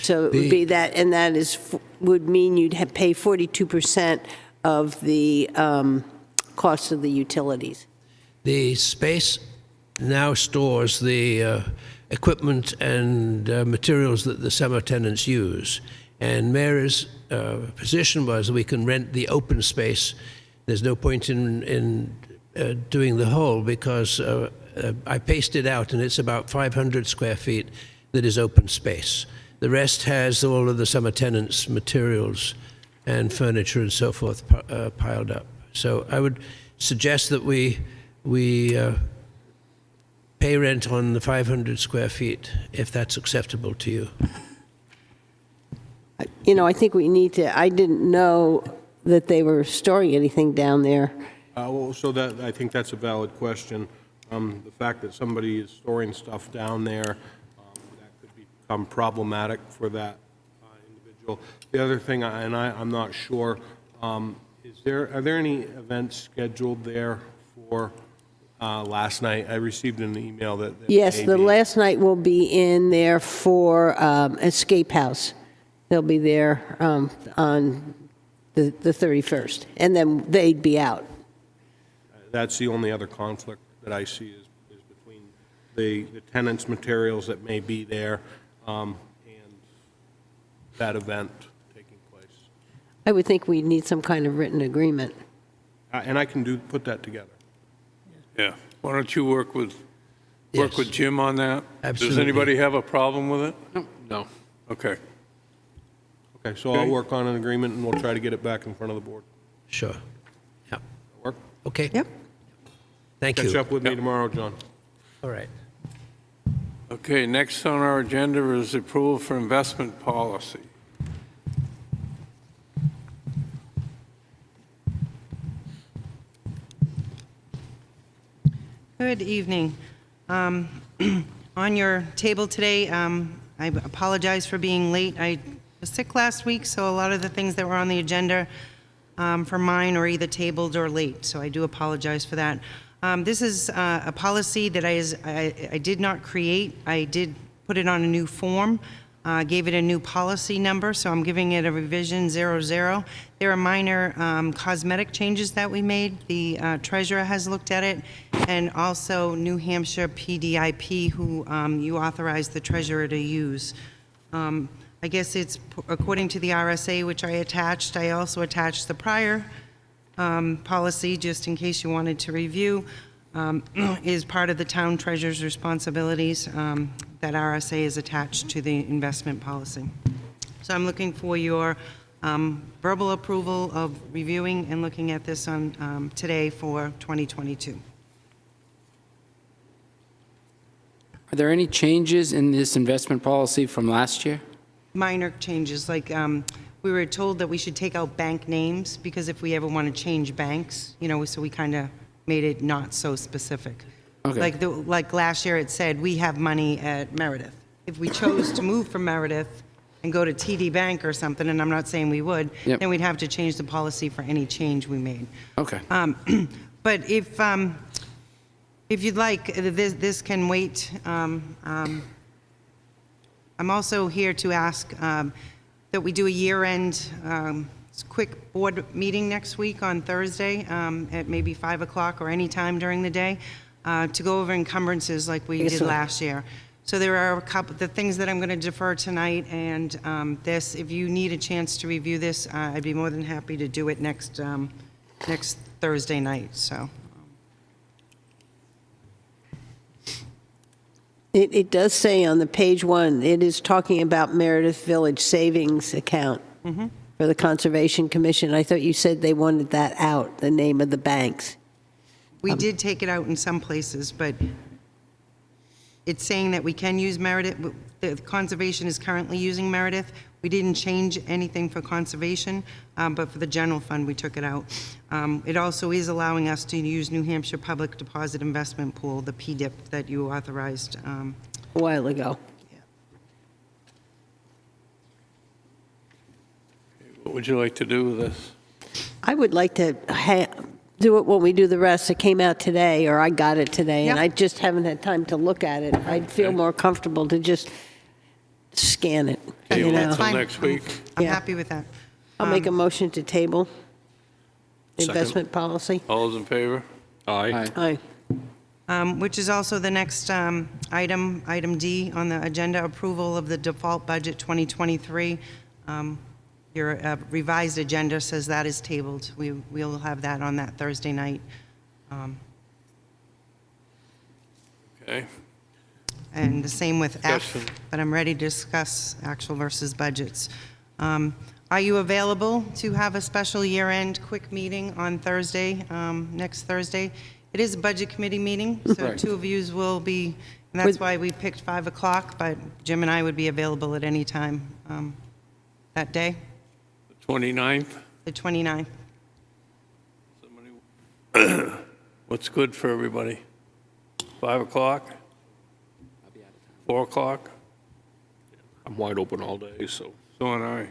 So it would be that, and that would mean you'd pay 42% of the cost of the utilities. The space now stores the equipment and materials that the summer tenants use. And Mary's position was we can rent the open space. There's no point in doing the whole because I paced it out and it's about 500 square feet that is open space. The rest has all of the summer tenants' materials and furniture and so forth piled up. So I would suggest that we pay rent on the 500 square feet, if that's acceptable to you. You know, I think we need to, I didn't know that they were storing anything down there. Well, so that, I think that's a valid question. The fact that somebody is storing stuff down there, that could become problematic for that individual. The other thing, I'm not sure, are there any events scheduled there for last night? I received an email that Yes, the last night will be in there for Escape House. They'll be there on the 31st, and then they'd be out. That's the only other conflict that I see is between the tenants' materials that may be there and that event taking place. I would think we'd need some kind of written agreement. And I can put that together. Yeah. Why don't you work with work Yes. with Jim on that? Absolutely. Does anybody have a problem with it? No. Okay. Okay, so I'll Okay. work on an agreement, and we'll try to get it back in front of the board. Sure. Yeah. Work? Okay. Yep. Thank Catch you. up with me tomorrow, John. All right. Okay, next on our agenda is approval for investment policy. Good evening. On your table today, I apologize for being late. I was sick last week, so a lot of the things that were on the agenda for mine are either tabled or late, so I do apologize for that. This is a policy that I did not create. I did put it on a new form, gave it a new policy number, so I'm giving it a revision 00. There are minor cosmetic changes that we made. The treasurer has looked at it, and also New Hampshire PDIP, who you authorized the treasurer to use. I guess it's according to the RSA, which I attached. I also attached the prior policy, just in case you wanted to review, is part of the town treasurer's responsibilities. That RSA is attached to the investment policy. So I'm looking for your verbal approval of reviewing and looking at this on today for 2022. Are there any changes in this investment policy from last year? Minor changes, like we were told that we should take out bank names because if we ever want to change banks, you know, so we kind of made it not so specific. Okay. Like last year it said, we have money at Meredith. If we chose to move from Meredith and go to TD Bank or something, and I'm not saying we would, Yep. then we'd have to change the policy for any change we made. Okay. But if you'd like, this can wait. I'm also here to ask that we do a year-end quick board meeting next week on Thursday at maybe 5 o'clock or any time during the day to go over encumbrances like we did last year. So there are a couple the things that I'm going to defer tonight, and this, if you need a chance to review this, I'd be more than happy to do it next Thursday night. So. It does say on the page 1, it is talking about Meredith Village Savings Account for the Conservation Commission. I thought you said they wanted that out, the name of the banks. We did take it out in some places, but it's saying that we can use Meredith. The conservation is currently using Meredith. We didn't change anything for conservation, but for the general fund, we took it out. It also is allowing us to use New Hampshire Public Deposit Investment Pool, the PDIP that you authorized. A while ago. What would you like to do with this? I would like to do it when we do the rest. It came out today, or I got it today, and Yep. I just haven't had time to look at it. I'd feel more comfortable to just scan it, Okay, you well, know. Until Fine. next week? I'm Yeah. happy with that. I'll make a motion to table the investment policy. All those in favor? Aye. Aye. Which is also the next item, item D on the agenda, approval of the default budget 2023. Your revised agenda says that is tabled. We'll have that on that Thursday night. Okay. And the same with F, Discussion. but I'm ready to discuss actual versus budgets. Are you available to have a special year-end quick meeting on Thursday, next Thursday? It is a budget committee meeting, so Right. two of yous will be, and that's why we picked 5 o'clock, but Jim and I would be available at any time that day, The 29th? the 29th. What's good for everybody? 5 o'clock? 4 o'clock? I'm wide open all day, so. So am I.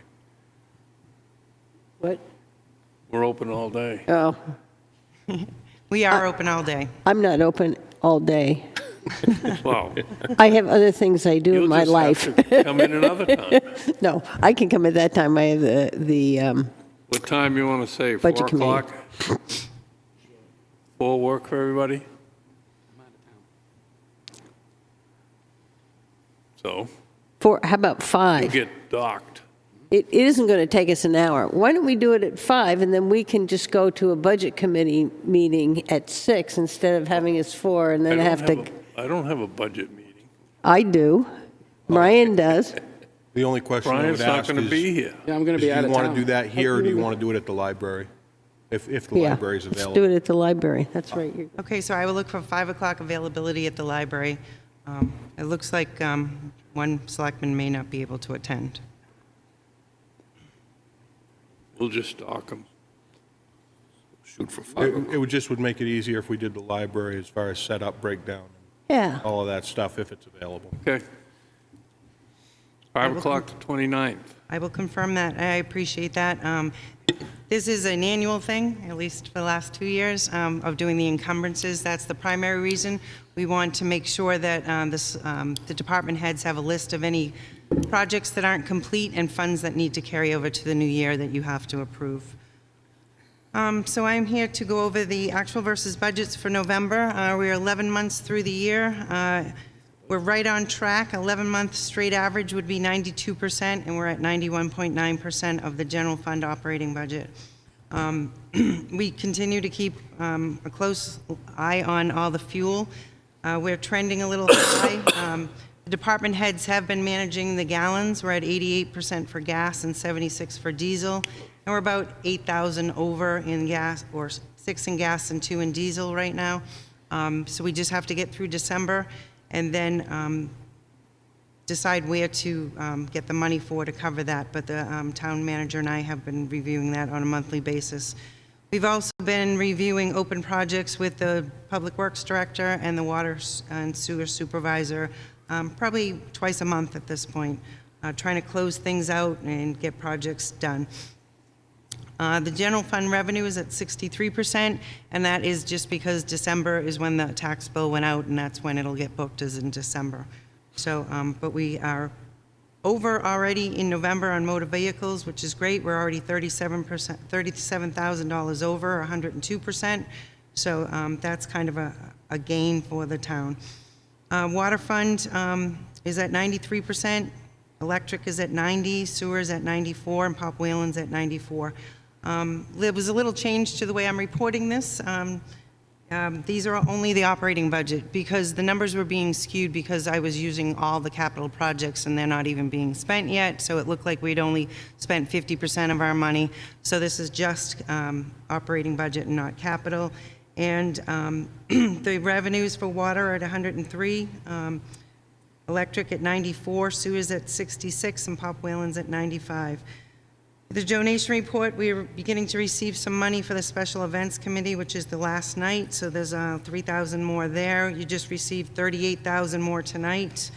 What? We're open all day. Oh, We are open all day. I'm not open all day. Wow. I have other things I do in my life. You'll just have to come in another time. No, I can come at that time. I have the What time you want to say? 4 Budget committee. o'clock? 4 work for everybody? So, how about you 5? get docked. It isn't going to take us an hour. Why don't we do it at 5, and then we can just go to a budget committee meeting at 6 instead of having us 4 and then have to... I don't have a budget meeting. I do. Brian does. The only question I would Brian's not ask going to be is, here. Yeah, I'm going to do be out you of want town. to do that here, or do you want to do it at the library? If the Yeah. library's Let's available. do it at the library. That's right. Okay, so I will look for 5 o'clock availability at the library. It looks like one selectman may not be able to attend. We'll just stalk him. Shoot for 5 It would just would make it easier if we did the library as far as setup, breakdown, Yeah. all of that stuff, if it's available. Okay. 5 o'clock to 29th. I will confirm that. I appreciate that. This is an annual thing, at least for the last 2 years, of doing the encumbrances. That's the primary reason. We want to make sure that the department heads have a list of any projects that aren't complete and funds that need to carry over to the new year that you have to approve. So I'm here to go over the actual versus budgets for November. We're 11 months through the year. We're right on track. 11-month straight average would be 92%, and we're at 91.9% of the general fund operating budget. We continue to keep a close eye on all the fuel. We're trending a little high. The department heads have been managing the gallons. We're at 88% for gas and 76 for diesel, and we're about 8,000 over in gas, or 6 in gas and 2 in diesel right now. So we just have to get through December and then decide where to get the money for to cover that. But the town manager and I have been reviewing that on a monthly basis. We've also been reviewing open projects with the Public Works Director and the Water and Sewer Supervisor, probably twice a month at this point, trying to close things out and get projects done. The general fund revenue is at 63%, and that is just because December is when the tax bill went out, and that's when it'll get booked, is in December. So, but we are over already in November on motor vehicles, which is great. We're already $37,000 over, 102%. So that's kind of a gain for the town. Water fund is at 93%. Electric is at 90, sewer is at 94, and Pop Whalen's at 94. There was a little change to the way I'm reporting this. These are only the operating budget because the numbers were being skewed because I was using all the capital projects and they're not even being spent yet. So it looked like we'd only spent 50% of our money. So this is just operating budget and not capital. And the revenues for water are at 103, electric at 94, sewers at 66, and Pop Whalen's at 95. The donation report, we are beginning to receive some money for the Special Events Committee, which is the last night, so there's 3,000 more there. You just received 38,000 more tonight.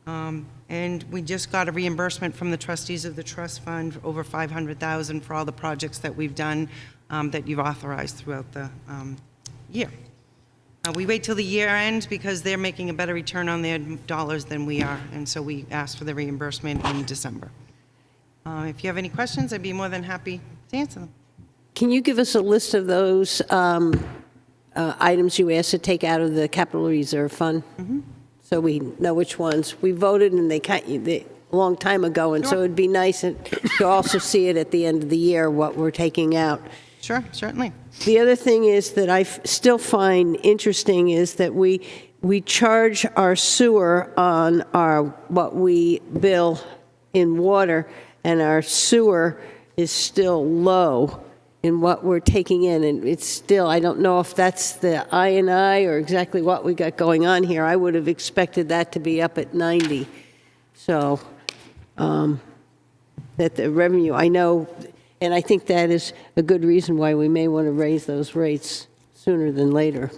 And we just got a reimbursement from the trustees of the trust fund for over 500,000 for all the projects that we've done that you've authorized throughout the year. We wait till the year end because they're making a better return on their dollars than we are, and so we asked for the reimbursement in December. If you have any questions, I'd be more than happy to answer them. Can you give us a list of those items you asked to take out of the capital reserve fund? Mm-hmm. So we know which ones. We voted and they a long time ago, and so it'd be nice to also see it at the end of the year, what we're taking out. Sure, certainly. The other thing is that I still find interesting is that we charge our sewer on what we bill in water, and our sewer is still low in what we're taking in, and it's still, I don't know if that's the I&I or exactly what we got going on here. I would have expected that to be up at 90. So that the revenue, I know, and I think that is a good reason why we may want to raise those rates sooner than later.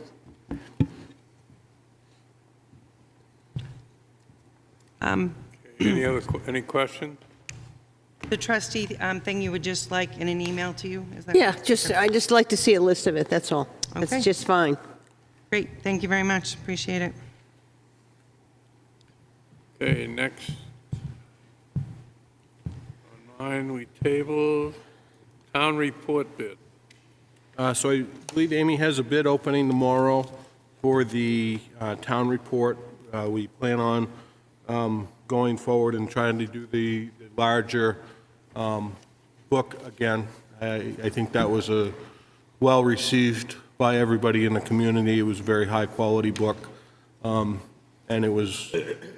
Any questions? The trustee thing you would just like in an email to you? Is that Yeah, I just like to see a list of it, that's all. Okay. That's just fine. Great, thank you very much, appreciate it. Okay, next. On mine, we tabled town report bid. So I believe Amy has a bid opening tomorrow for the town report. We plan on going forward and trying to do the larger book again. I think that was well received by everybody in the community. It was a very high quality book. and it was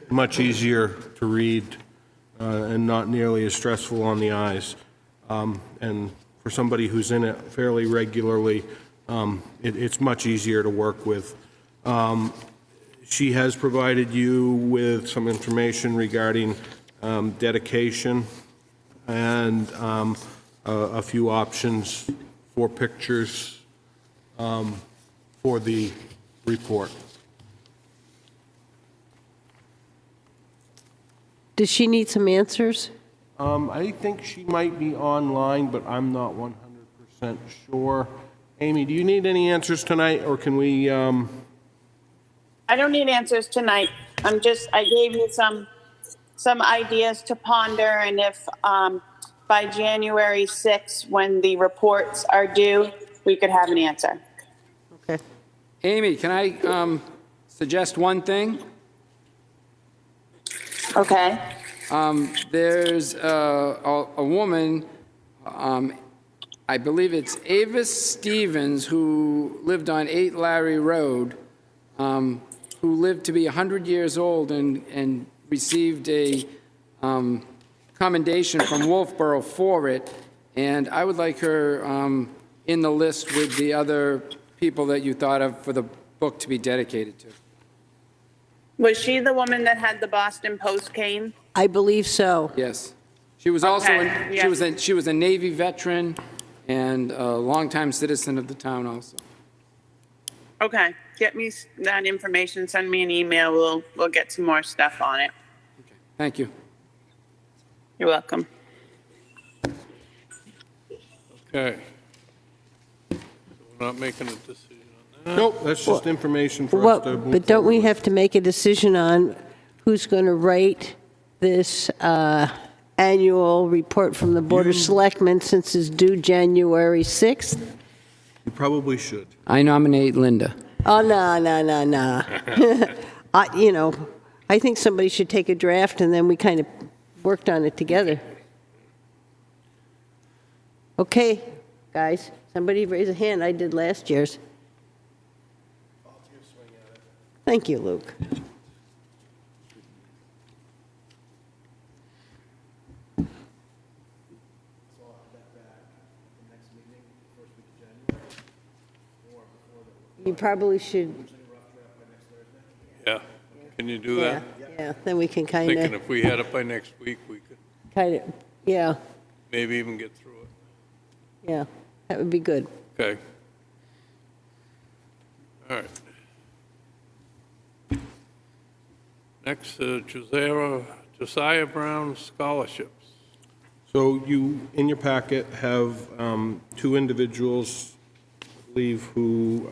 much easier to read and not nearly as stressful on the eyes. And for somebody who's in it fairly regularly, it's much easier to work with. She has provided you with some information regarding dedication and a few options for pictures for the report. Does she need some answers? I think she might be online, but I'm not 100% sure. Amy, do you need any answers tonight, or can we? I don't need answers tonight. I gave you some ideas to ponder, and if by January 6th, when the reports are due, we could have an answer. Okay. Amy, can I suggest one thing? Okay. There's a woman, I believe it's Avis Stevens, who lived on 8 Larry Road, who lived to be 100 years old and received a commendation from Wolfeboro for it. And I would like her in the list with the other people that you thought of for the book to be dedicated to. Was she the woman that had the Boston Post cane? I believe so. Yes. She was also, Okay, yeah. she was a Navy veteran and a longtime citizen of the town also. Okay. Get me that information. Send me an email. We'll get some more stuff on it. Okay. Thank you. You're welcome. Okay. So we're not making a decision on that? Nope, that's just information for us Well, to move but don't we forward have to make a decision on who's going to write this annual report from the Board of Selectmen since it's due January 6th? with. You probably should. I nominate Linda. Oh, no. I think somebody should take a draft and then we kind of worked on it together. Okay, guys, somebody raise a hand. I did last year's. Thank you, Luke. You probably should, Yeah. Can you do yeah, that? yeah, then we can kind Thinking of, if we had it by next week, we could yeah, maybe even get through it. yeah, that would be good. Okay. All right. Next, Josiah Brown scholarships. So you, in your packet, have two individuals, I believe, who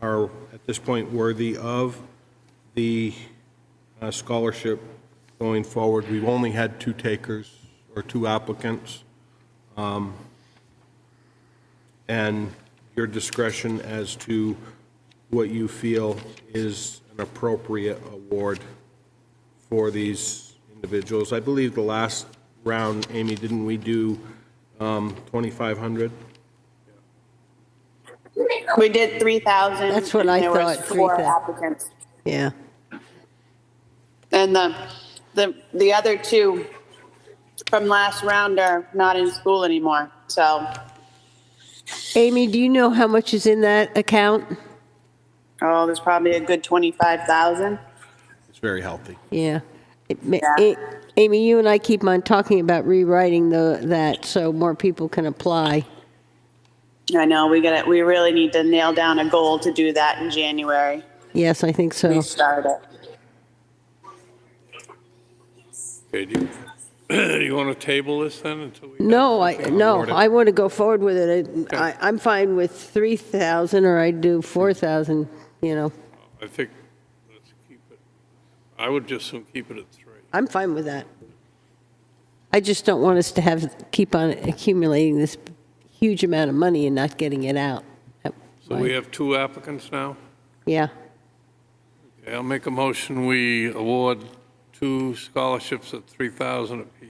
are at this point worthy of the scholarship going forward. We've only had two takers, or two applicants. And your discretion as to what you feel is an appropriate award for these individuals. I believe the last round, Amy, didn't we do 2,500? We did 3,000. That's what I and there was thought, 4 3,000. applicants. Yeah. And the other 2 from last round are not in school anymore, so. Amy, do you know how much is in that account? Oh, there's probably a good 25,000. It's very healthy. Yeah. Yeah. Amy, you and I keep on talking about rewriting that so more people can apply. I know, we really need to nail down a goal to do that in January. Yes, I think so. Restart it. Okay, do you want to table this then until we? No, I want to go forward with it. I'm fine with 3,000 or I'd do 4,000, you know. I think, let's keep it, I would just soon keep it at 3. I'm fine with that. I just don't want us to keep on accumulating this huge amount of money and not getting it out. So we have 2 applicants now? Yeah. Okay, I'll make a motion, we award 2 scholarships at 3,000 apiece.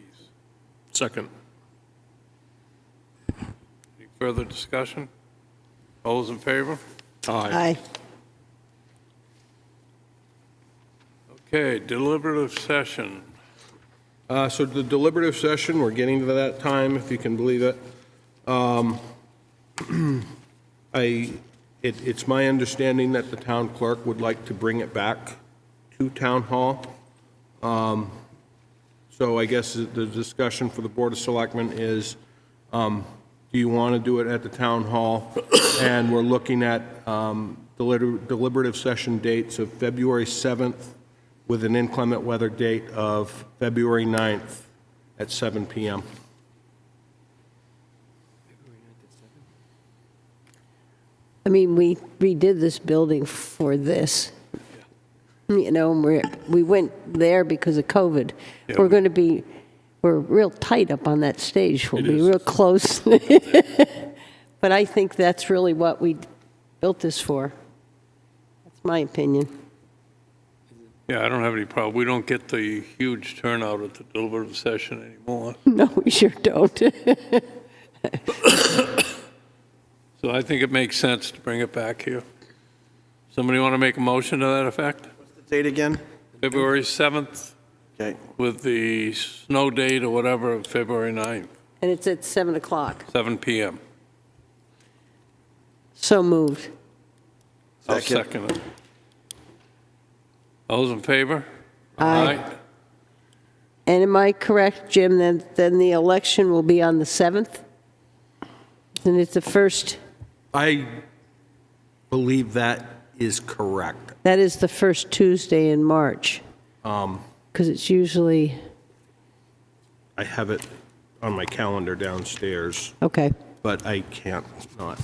Second. Any further discussion? All those in favor? Aye. Okay, deliberative session. So the deliberative session, we're getting to that time, if you can believe it. It's my understanding that the town clerk would like to bring it back to town hall. So I guess the discussion for the Board of Selectmen is, do you want to do it at the town hall? And we're looking at deliberative session dates of February 7th with an inclement weather date of February 9th at 7 p.m. I mean, we redid this building for this. You know, and we went there because of COVID. Yeah. We're real tight up on that stage. We'll It be is. real close. But I think that's really what we built this for. That's my opinion. Yeah, I don't have any problem. We don't get the huge turnout at the deliberative session anymore. No, we sure don't. So I think it makes sense to bring it back here. Somebody want to make a motion to that effect? What's the date again? February 7th Okay. with the snow date or whatever of February 9th, And it's at 7 o'clock. 7 p.m. So moved. I'll Second. second it. Those in favor? Aye. And am I correct, Jim, then the election will be on the 7th? And it's the first, I believe that is correct. that is the first Tuesday in March. Because it's usually, I have it on my calendar downstairs, okay. but I can't not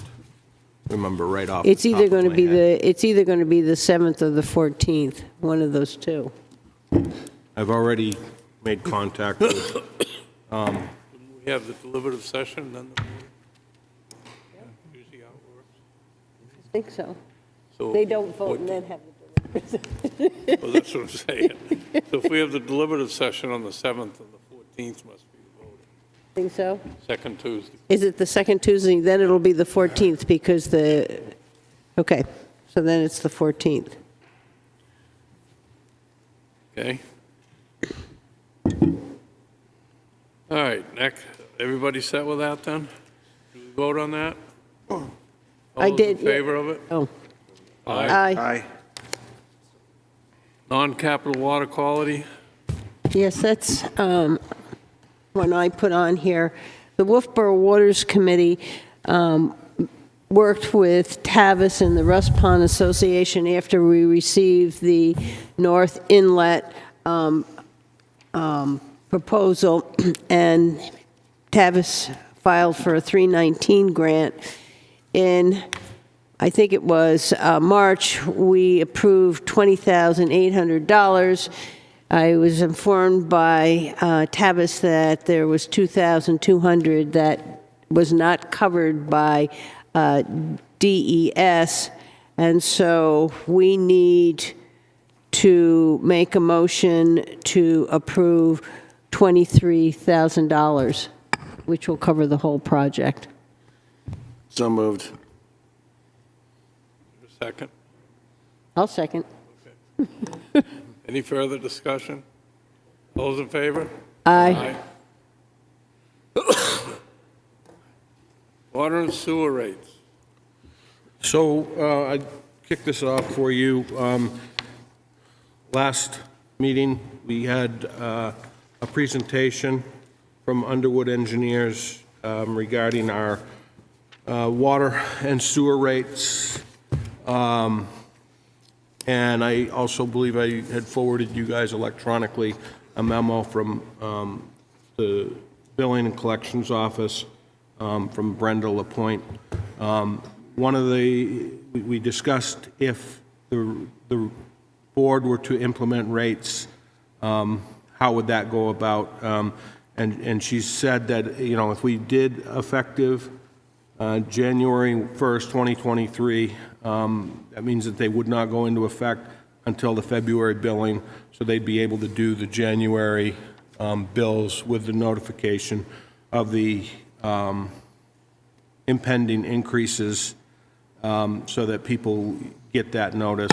remember right off the It's either top going of to my be head. it's either going to be the 7th or the 14th, one of those two. I've already made contact with, We have the deliberative session, then the usually how it works. I think so. So They don't vote what- and then have the Well, that's what I'm saying. So if we have the deliberative session on the 7th, and the 14th must be the voting. Think so? Second Tuesday. Is it the second Tuesday? Then it'll be the 14th because okay, so then it's the 14th. Okay. All right, next, everybody set with that then? Do we vote on that? All I those did, in yeah. favor of it? Oh, Aye. aye. Aye. Non-capital water quality? Yes, that's one I put on here. The Wolfeboro Waters Committee worked with Tavis and the Russ Pond Association after we received the North Inlet proposal, and Tavis filed for a 319 grant. In, I think it was March, we approved $20,800. I was informed by Tavis that there was $2,200 that was not covered by DES, and so we need to make a motion to approve $23,000, which will cover the whole project. So moved. Second. I'll second. Any further discussion? Those in favor? Aye. Water and sewer rates. so I kick this off for you. Last meeting, we had a presentation from Underwood Engineers regarding our water and sewer rates. And I also believe I had forwarded you guys electronically a memo from the Billing and Collections Office from Brenda LaPointe. One of we discussed if the board were to implement rates, how would that go about? And she said that, you know, if we did effective January 1st, 2023, that means that they would not go into effect until the February billing, so they'd be able to do the January bills with the notification of the impending increases, so that people get that notice.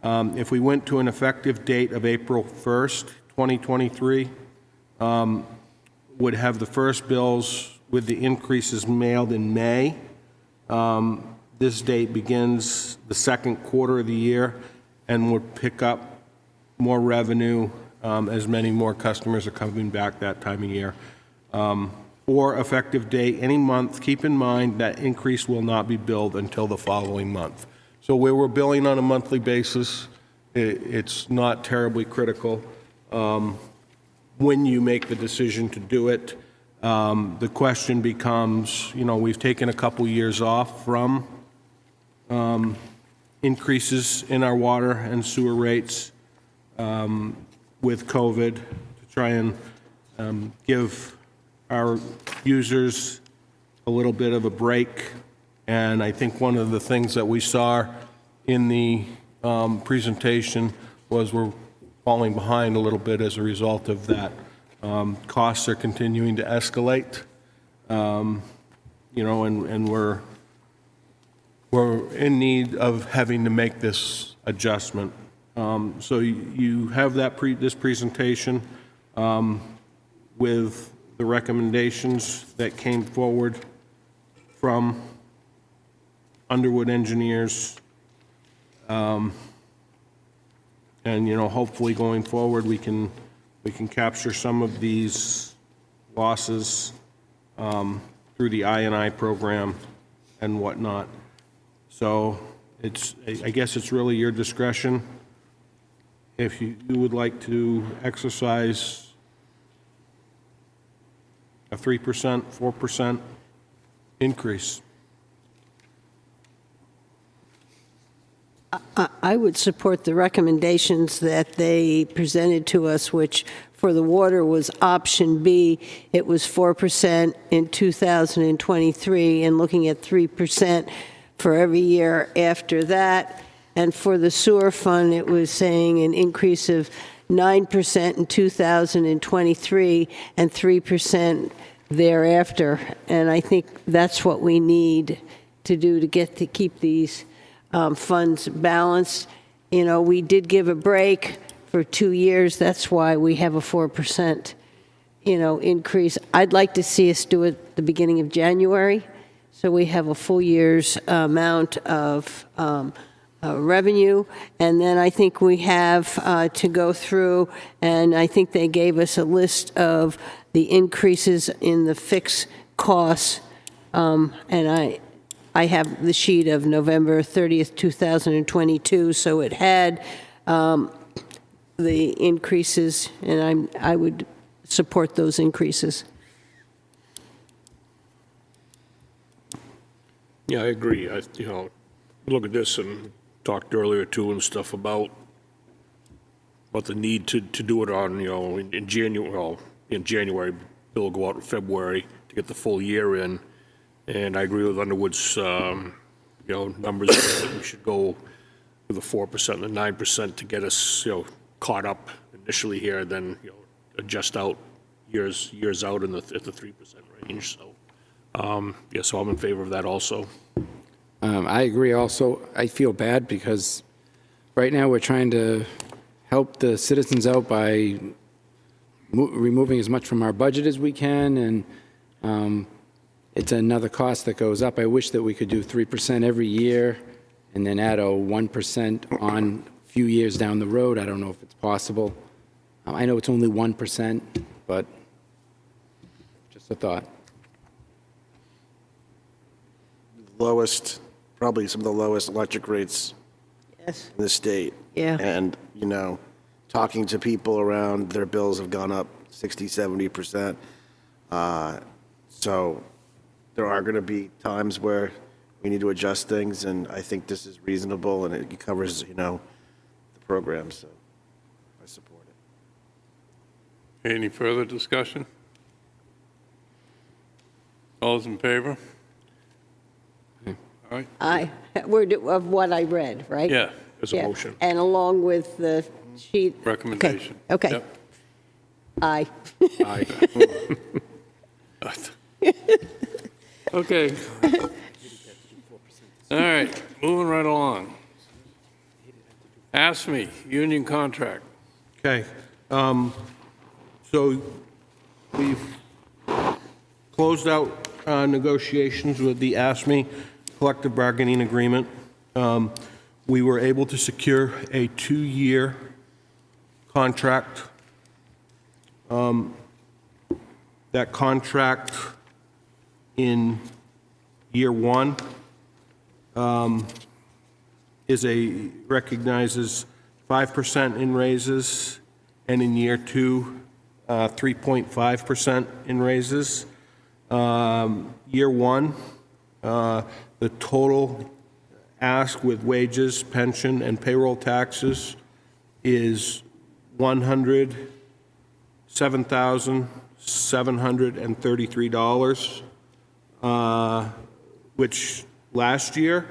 If we went to an effective date of April 1st, 2023, would have the first bills with the increases mailed in May. This date begins the second quarter of the year and would pick up more revenue as many more customers are coming back that time of year. Or effective date any month. Keep in mind that increase will not be billed until the following month. So where we're billing on a monthly basis, it's not terribly critical. When you make the decision to do it, the question becomes, you know, we've taken a couple years off from increases in our water and sewer rates with COVID to try and give our users a little bit of a break. And I think one of the things that we saw in the presentation was we're falling behind a little bit as a result of that. Costs are continuing to escalate, you know, and we're in need of having to make this adjustment. So you have that this presentation with the recommendations that came forward from Underwood Engineers. And, you know, hopefully going forward, we can capture some of these losses through the I&I program and whatnot. So I guess it's really your discretion if you would like to exercise a 3%, 4% increase. I would support the recommendations that they presented to us, which for the water was option B. It was 4% in 2023 and looking at 3% for every year after that. And for the sewer fund, it was saying an increase of 9% in 2023 and 3% thereafter. And I think that's what we need to do to keep these funds balanced. You know, we did give a break for 2 years. That's why we have a 4%, you know, increase. I'd like to see us do it at the beginning of January, so we have a full year's amount of revenue. And then I think we have to go through, and I think they gave us a list of the increases in the fixed costs, and I have the sheet of November 30th, 2022, so it had the increases, and I would support those increases. Yeah, I agree. You know, look at this and talked earlier too and stuff about the need to do it on, you know, in January. Well, in January, bill will go out in February to get the full year in. And I agree with Underwood's, you know, numbers that we should go with the 4% and the 9% to get us, you know, caught up initially here, then, you know, adjust out years out at the 3% range. So, yeah, so I'm in favor of that also. I agree also. I feel bad because right now we're trying to help the citizens out by removing as much from our budget as we can, and it's another cost that goes up. I wish that we could do 3% every year and then add a 1% on a few years down the road. I don't know if it's possible. I know it's only 1%, but just a thought. Lowest, probably some of the lowest electric rates Yes. in the state. Yeah. And, you know, talking to people around, their bills have gone up 60, 70%. So there are going to be times where we need to adjust things, and I think this is reasonable, and it covers, you know, the program, so I support it. Any further discussion? All those in favor? All right. Of what I read, right? Yeah. As a motion. And along with the sheet. Recommendation. Okay. Yep. Aye. Aye. Okay. All right, moving right along. ASME, union contract. Okay. So we've closed out negotiations with the ASME collective bargaining agreement. We were able to secure a 2-year contract. That contract in year 1 recognizes 5% in raises, and in year 2, 3.5% in raises. Year 1, the total ask with wages, pension, and payroll taxes is $107,733, which last year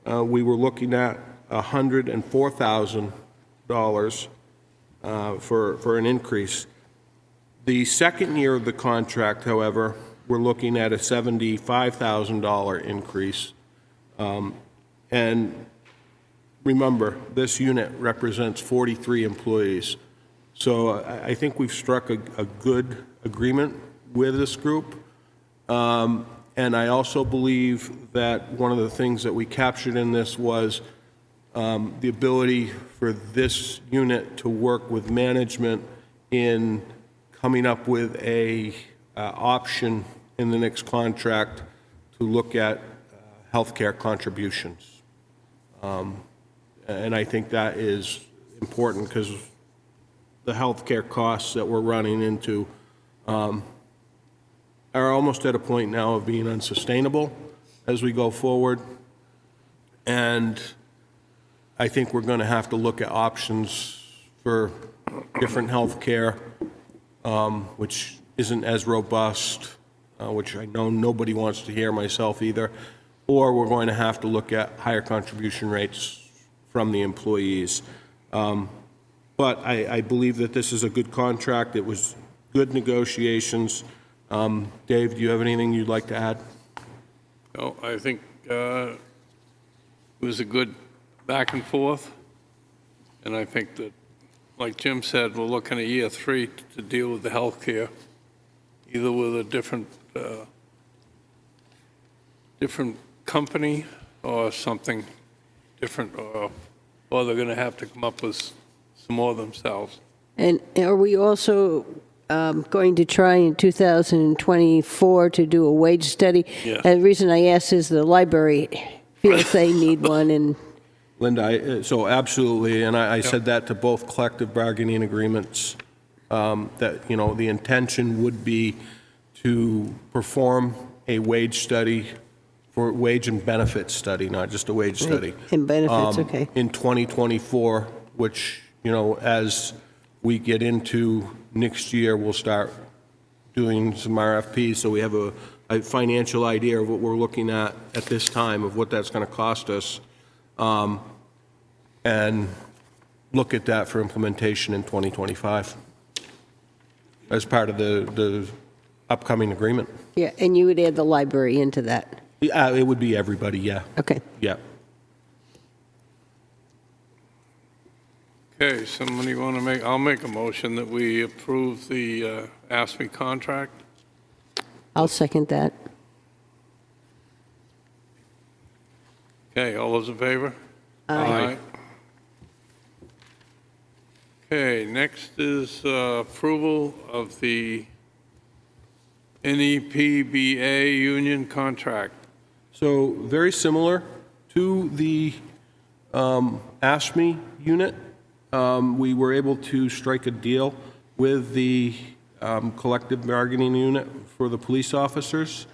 we were looking at $104,000 for an increase. The second year of the contract, however, we're looking at a $75,000 increase. And remember, this unit represents 43 employees. So I think we've struck a good agreement with this group. And I also believe that one of the things that we captured in this was the ability for this unit to work with management in coming up with a option in the next contract to look at healthcare contributions. And I think that is important because the healthcare costs that we're running into are almost at a point now of being unsustainable as we go forward. And I think we're going to have to look at options for different healthcare, which isn't as robust, which I know nobody wants to hear, myself either, or we're going to have to look at higher contribution rates from the employees. But I believe that this is a good contract. It was good negotiations. Dave, do you have anything you'd like to add? No, I think it was a good back and forth. And I think that, like Jim said, we're looking at year 3 to deal with the health care, either with a different company or something different, or they're going to have to come up with some more themselves. And are we also going to try in 2024 to do a wage study? Yes. And the reason I ask is the library feels they need one, and Linda, so absolutely, and I said that to both collective bargaining agreements, that, you know, the intention would be to perform a wage study, for wage and benefit study, not just a wage study. and benefits, okay. In 2024, which, you know, as we get into next year, we'll start doing some RFPs, so we have a financial idea of what we're looking at this time, of what that's going to cost us, and look at that for implementation in 2025 as part of the upcoming agreement. Yeah, and you would add the library into that? It would be everybody, yeah. Okay. Yeah. Okay, somebody want to make, I'll make a motion that we approve the ASME contract. I'll second that. Okay, all those in favor? Aye. Okay, next is approval of the NEPBA union contract. So very similar to the ASME unit. We were able to strike a deal with the collective bargaining unit for the police officers.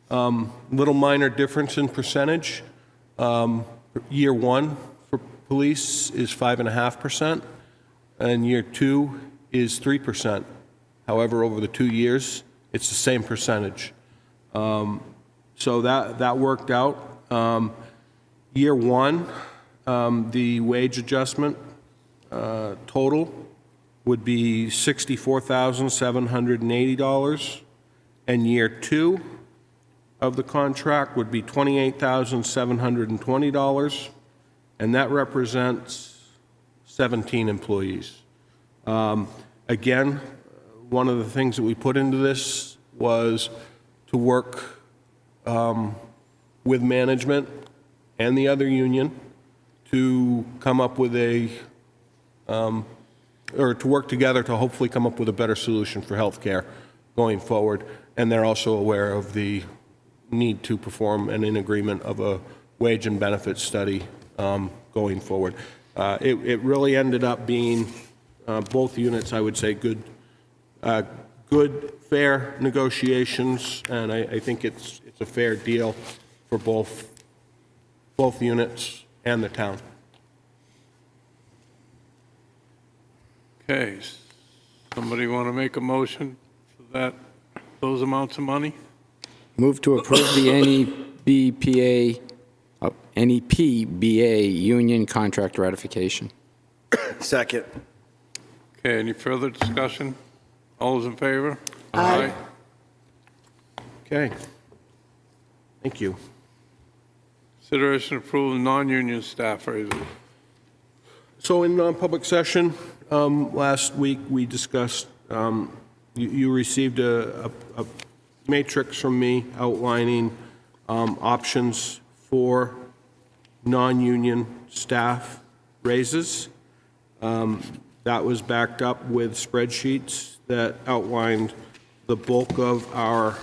Little minor difference in percentage. Year 1 for police is 5.5%, and year 2 is 3%. However, over the 2 years, it's the same percentage. So that worked out. Year 1, the wage adjustment total would be $64,780, and year 2 of the contract would be $28,720, and that represents 17 employees. Again, one of the things that we put into this was to work with management and the other union to come up with or to work together to hopefully come up with a better solution for healthcare going forward. And they're also aware of the need to perform an in agreement of a wage and benefits study going forward. It really ended up being both units, I would say, good, fair negotiations, and I think it's a fair deal for both units and the town. Okay, somebody want to make a motion for those amounts of money? Move to approve the NEPBA union contract ratification. Second. Okay, any further discussion? All those in favor? Aye. Okay. Thank you. Consideration of approval of non-union staff raises. So in non-public session, last week, we discussed, you received a matrix from me outlining options for non-union staff raises. That was backed up with spreadsheets that outlined the bulk of our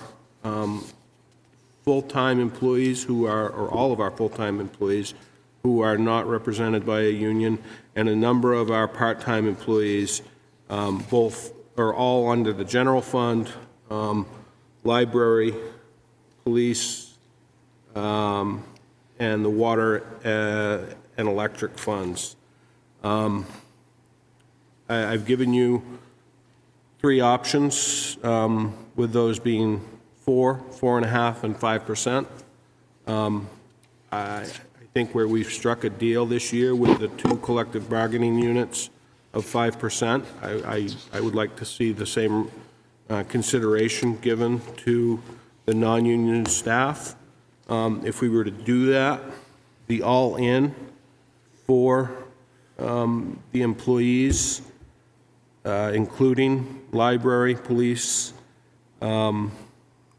full-time employees who are, or all of our full-time employees who are not represented by a union, and a number of our part-time employees, both are all under the general fund, library, police, and the water and electric funds. I've given you 3 options, with those being 4, 4.5, and 5%. I think where we've struck a deal this year with the 2 collective bargaining units of 5%, I would like to see the same consideration given to the non-union staff. If we were to do that, the all-in for the employees, including library, police,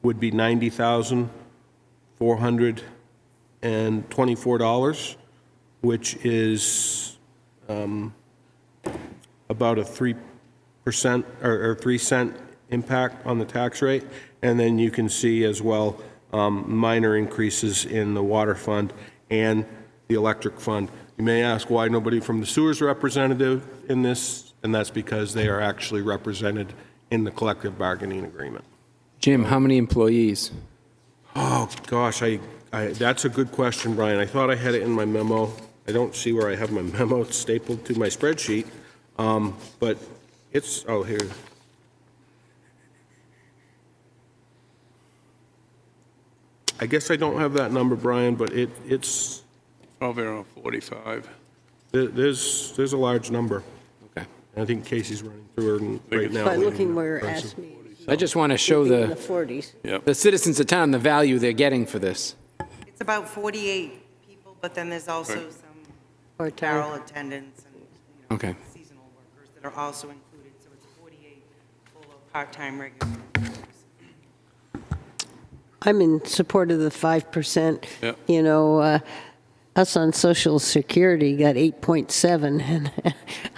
would be $90,424, which is about a 3% or 3-cent impact on the tax rate. And then you can see as well minor increases in the water fund and the electric fund. You may ask why nobody from the sewers representative in this, and that's because they are actually represented in the collective bargaining agreement. Jim, how many employees? Oh, gosh, that's a good question, Brian. I thought I had it in my memo. I don't see where I have my memo. It's stapled to my spreadsheet. But it's, oh, here. I guess I don't have that number, Brian, but it's... Probably around 45. There's a large number. Okay. I think Casey's running through it right now. By looking where it asked me. I just want to show In the 40s. the citizens of town the value they're getting for this. It's about 48 people, but then there's also some barrel attendants and Okay. seasonal workers that are also included, so it's 48 full of part-time regular. I'm in support of the 5%. Yep. You know, us on Social Security got 8.7, and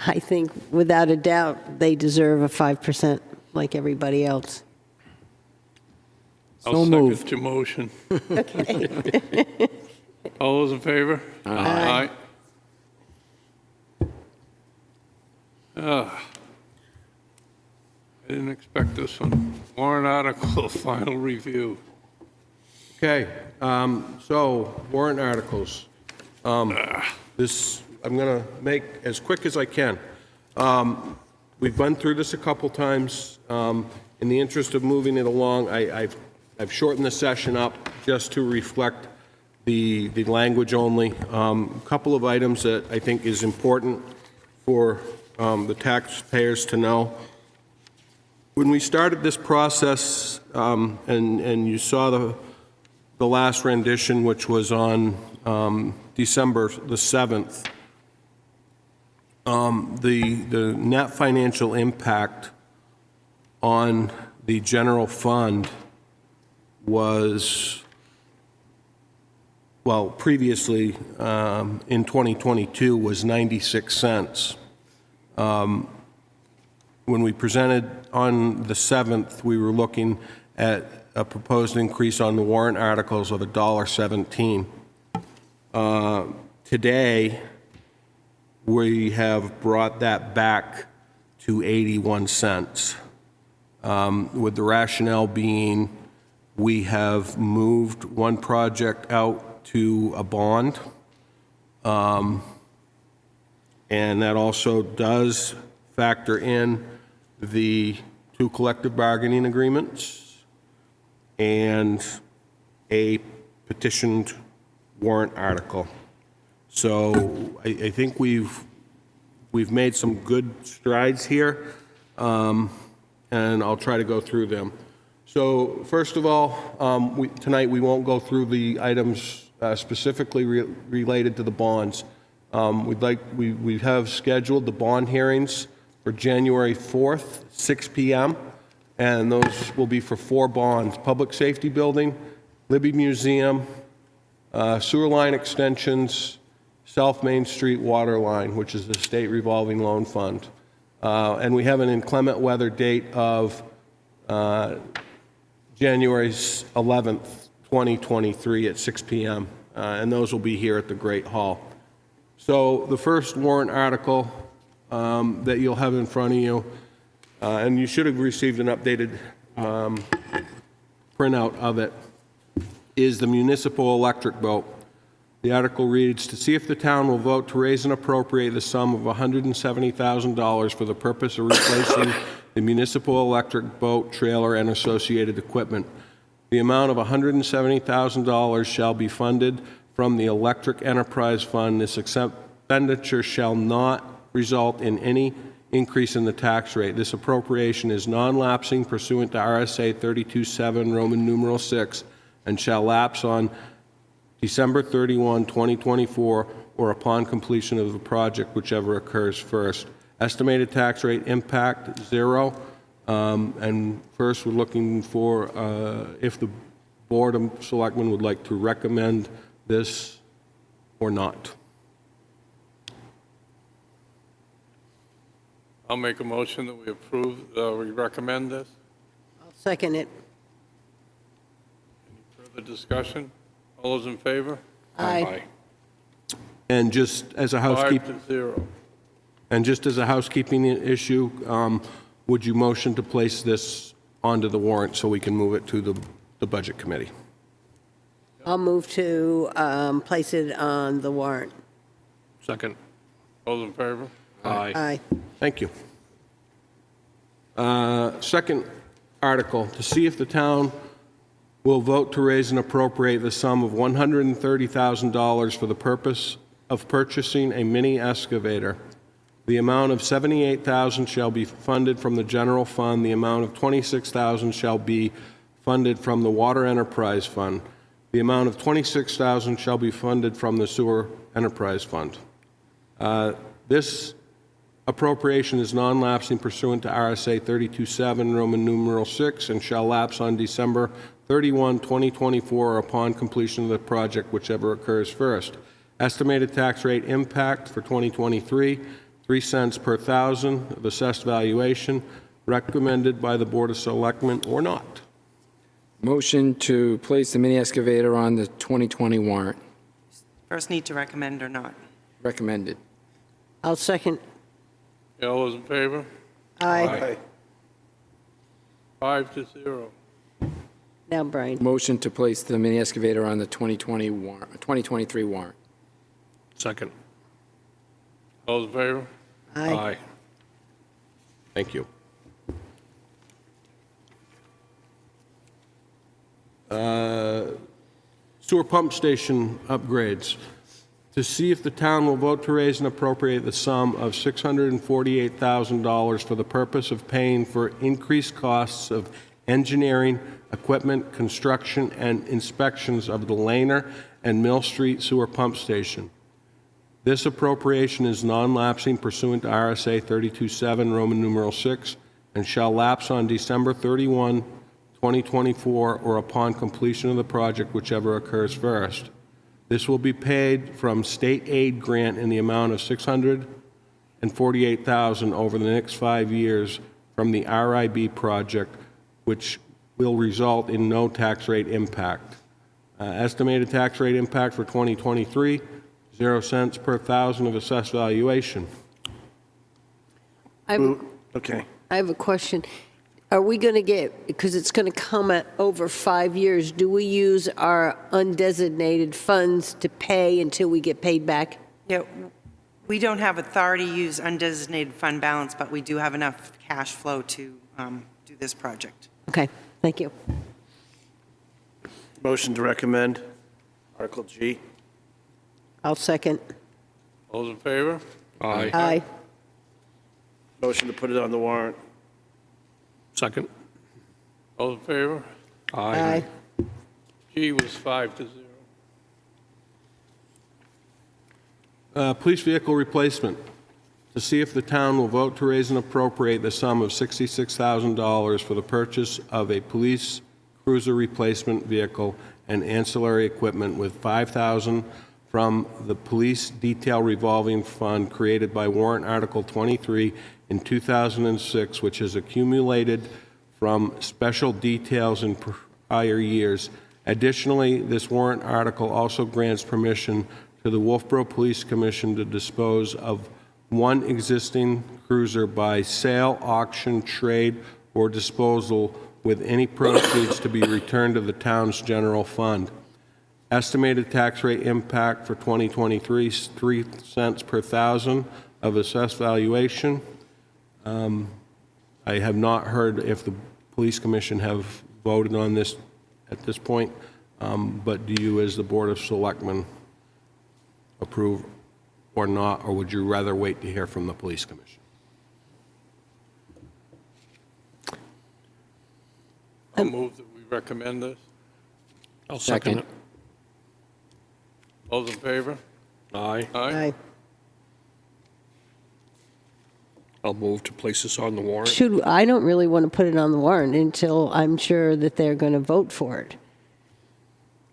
I think without a doubt they deserve a 5% like everybody else. I'll second your motion. All those in favor? Aye. I didn't expect this one. Warrant article, final review. Okay, so warrant articles. This, I'm going to make as quick as I can. We've been through this a couple times. In the interest of moving it along, I've shortened the session up just to reflect the language only. A couple of items that I think is important for the taxpayers to know. When we started this process, and you saw the last rendition, which was on December the 7th, The net financial impact on the general fund was, well, previously in 2022 was 96 cents. When we presented on the 7th, we were looking at a proposed increase on the warrant articles of $1.17. Today, we have brought that back to 81 cents, with the rationale being we have moved one project out to a bond, and that also does factor in the 2 collective bargaining agreements and a petitioned warrant article. So I think we've made some good strides here, and I'll try to go through them. So first of all, tonight we won't go through the items specifically related to the bonds. We have scheduled the bond hearings for January 4th, 6 p.m., and those will be for 4 bonds: Public Safety Building, Libby Museum, sewer line extensions, South Main Street water line, which is the state revolving loan fund. And we have an inclement weather date of January 11th, 2023 at 6 p.m., and those will be here at the Great Hall. So the first warrant article that you'll have in front of you, and you should have received an updated printout of it, is the municipal electric vote. The article reads, to see if the town will vote to raise and appropriate the sum of $170,000 for the purpose of replacing the municipal electric boat trailer and associated equipment. The amount of $170,000 shall be funded from the Electric Enterprise Fund. This expenditure shall not result in any increase in the tax rate. This appropriation is non-lapsing pursuant to RSA 32.7 Roman numeral 6 and shall lapse on December 31, 2024, or upon completion of the project, whichever occurs first. Estimated tax rate impact, 0. And first, we're looking for if the Board of Selectmen would like to recommend this or not. I'll make a motion that we approve, we recommend this. I'll second it. Any further discussion? All those in favor? Aye. And just as a 5-0. And just as a housekeeping issue, would you motion to place this onto the warrant so we can move it to the Budget Committee? I'll move to place it on the warrant. Second. All those in favor? Aye. Aye. Thank you. Second article, to see if the town will vote to raise and appropriate the sum of $130,000 for the purpose of purchasing a mini excavator. The amount of $78,000 shall be funded from the general fund. The amount of $26,000 shall be funded from the Water Enterprise Fund. The amount of $26,000 shall be funded from the Sewer Enterprise Fund. This appropriation is non-lapsing pursuant to RSA 32.7 Roman numeral 6 and shall lapse on December 31, 2024, or upon completion of the project, whichever occurs first. Estimated tax rate impact for 2023, 3 cents per thousand of assessed valuation, recommended by the Board of Selectmen or not. Motion to place the mini excavator on the 2020 warrant. First need to recommend or not. Recommended. I'll second. All those in favor? Aye. 5-0. Now, Brian. Motion to place the mini excavator on the 2023 warrant. Second. All those in favor? Aye. Thank you. Sewer pump station upgrades. To see if the town will vote to raise and appropriate the sum of $648,000 for the purpose of paying for increased costs of engineering, equipment, construction, and inspections of the Laner and Mill Street Sewer Pump Station. This appropriation is non-lapsing pursuant to RSA 32.7, Roman numeral 6, and shall lapse on December 31, 2024, or upon completion of the project, whichever occurs first. This will be paid from state aid grant in the amount of $648,000 over the next 5 years from the RIB project, which will result in no tax rate impact. Estimated tax rate impact for 2023, 0 cents per thousand of assessed valuation. Okay. I have a question. Are we going to get, because it's going to come at over 5 years, do we use our undesignated funds to pay until we get paid back? Yeah, we don't have authority to use undesignated fund balance, but we do have enough cash flow to do this project. Okay, thank you. Motion to recommend, Article G. I'll second. All those in favor? Aye. Aye. Motion to put it on the warrant. Second. All in favor? Aye. G was 5-0. Police vehicle replacement. To see if the town will vote to raise and appropriate the sum of $66,000 for the purchase of a police cruiser replacement vehicle and ancillary equipment, with $5,000 from the police detail revolving fund created by warrant Article 23 in 2006, which is accumulated from special details in prior years. Additionally, this warrant article also grants permission to the Wolfeboro Police Commission to dispose of one existing cruiser by sale, auction, trade, or disposal, with any proceeds to be returned to the town's general fund. Estimated tax rate impact for 2023 is 3 cents per thousand of assessed valuation. I have not heard if the Police Commission have voted on this at this point, but do you, as the Board of Selectmen, approve or not, or would you rather wait to hear from the Police Commission? I'll move that we recommend this. I'll second it. All those in favor? Aye. Aye. I'll move to place this on the warrant. I don't really want to put it on the warrant until I'm sure that they're going to vote for it.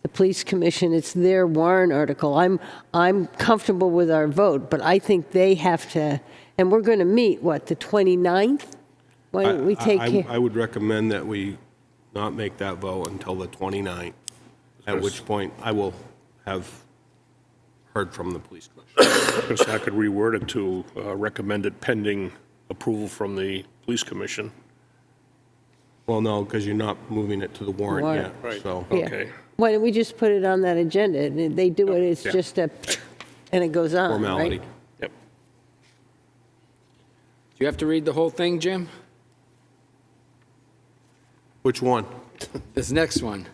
The Police Commission, it's their warrant article. I'm comfortable with our vote, but I think they have to, and we're going to meet, what, the 29th? Why don't we take care? I would recommend that we not make that vote until the 29th, at which point I will have heard from the Police Commission. Because I could reword it to recommend it pending approval from the Police Commission. Well, no, because you're not moving it to the warrant Warrant. yet, Right. so. Yeah. Okay. Why don't we just put it on that agenda? And they do it, it's Yeah. just a, and it goes on, Formality. right? Yep. Do you have to read the whole thing, Jim? Which one? This next one.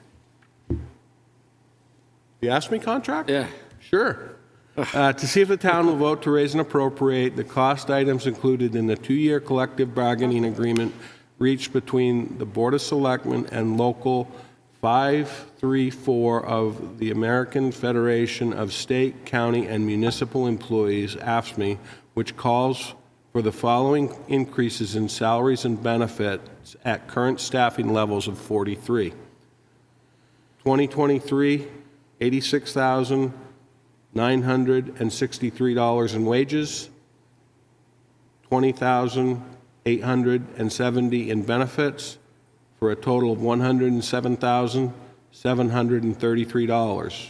The ASME contract? Yeah. Sure. To see if the town will vote to raise and appropriate the cost items included in the 2-year collective bargaining agreement reached between the Board of Selectmen and Local 534 of the American Federation of State, County, and Municipal Employees, AFSCME, which calls for the following increases in salaries and benefits at current staffing levels of 43. 2023, $86,963 in wages, $20,870 in benefits, for a total of $107,733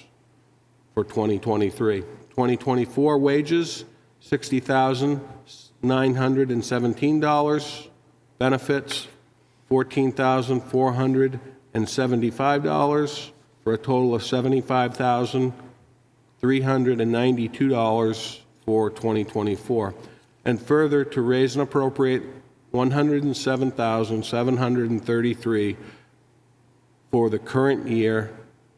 for 2023. 2024 wages, $60,917, benefits, $14,475, for a total of $75,392 for 2024. And further, to raise and appropriate $107,733 for the current year.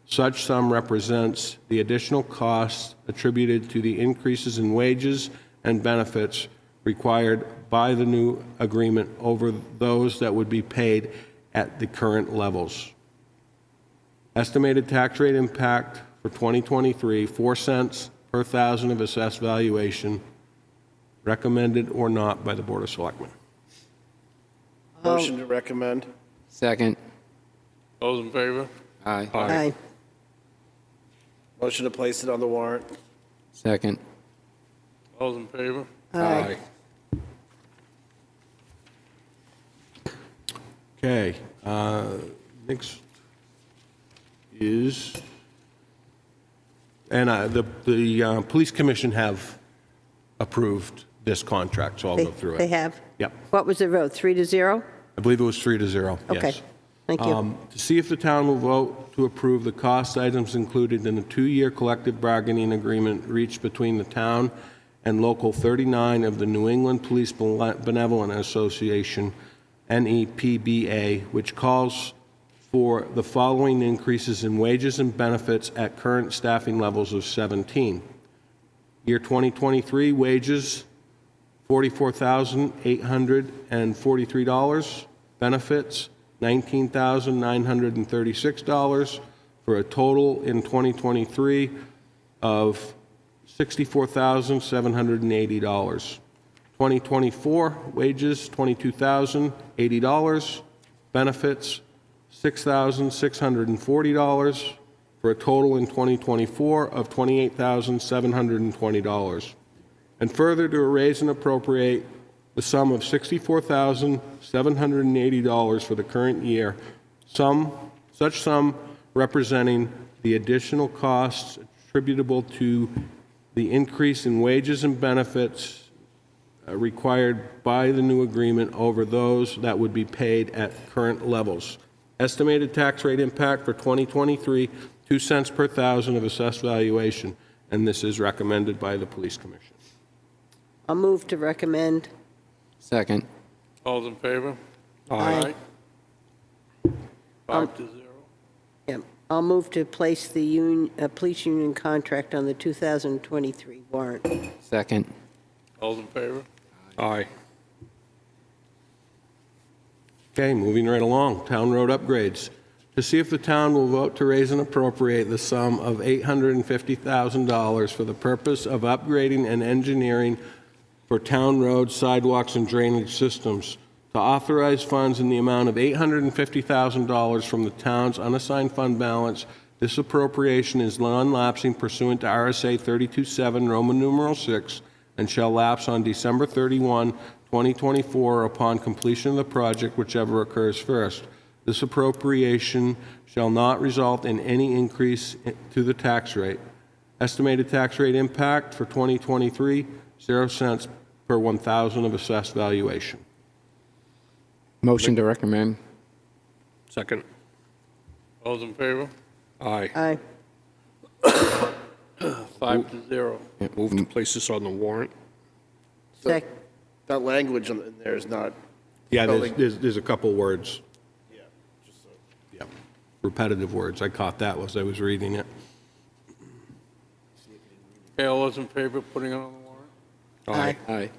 Such sum represents the additional costs attributed to the increases in wages and benefits required by the new agreement over those that would be paid at the current levels. Estimated tax rate impact for 2023, 4 cents per thousand of assessed valuation, recommended or not by the Board of Selectmen. Motion to recommend. Second. Those in favor? Aye. Aye. Motion to place it on the warrant. Second. Those in favor? Aye. Okay, next is, and the Police Commission have approved this contract, so I'll go through it. They have? Yep. What was the vote, 3-0? I believe it was 3-0, yes. Okay, thank you. To see if the town will vote to approve the cost items included in the 2-year collective bargaining agreement reached between the town and Local 39 of the New England Police Benevolent Association, NEPBA, which calls for the following increases in wages and benefits at current staffing levels of 17. Year 2023 wages, $44,843. Benefits, $19,936, for a total in 2023 of $64,780. 2024 wages, $22,080. Benefits, $6,640, for a total in 2024 of $28,720. And further, to raise and appropriate the sum of $64,780 for the current year, such sum representing the additional costs attributable to the increase in wages and benefits required by the new agreement over those that would be paid at current levels. Estimated tax rate impact for 2023, 2 cents per thousand of assessed valuation, and this is recommended by the Police Commission. I'll move to recommend. Second. Those in favor? Aye. 5-0. Yep. I'll move to place the police union contract on the 2023 warrant. Second. Those in favor? Aye. Okay, moving right along, town road upgrades. To see if the town will vote to raise and appropriate the sum of $850,000 for the purpose of upgrading and engineering for town roads, sidewalks, and drainage systems. To authorize funds in the amount of $850,000 from the town's unassigned fund balance. This appropriation is non-lapsing pursuant to RSA 32.7, Roman numeral 6, and shall lapse on December 31, 2024, upon completion of the project, whichever occurs first. This appropriation shall not result in any increase to the tax rate. Estimated tax rate impact for 2023, 0 cents per 1,000 of assessed valuation. Motion to recommend. Second. Those in favor? Aye. Aye. 5-0. Move to place this on the warrant. Sec. That language in there is not. Yeah, Spelling. there's a couple words. Yeah, just so. Yeah, repetitive words. I caught that as I was reading it. Okay, all those in favor of putting it on the warrant? Aye.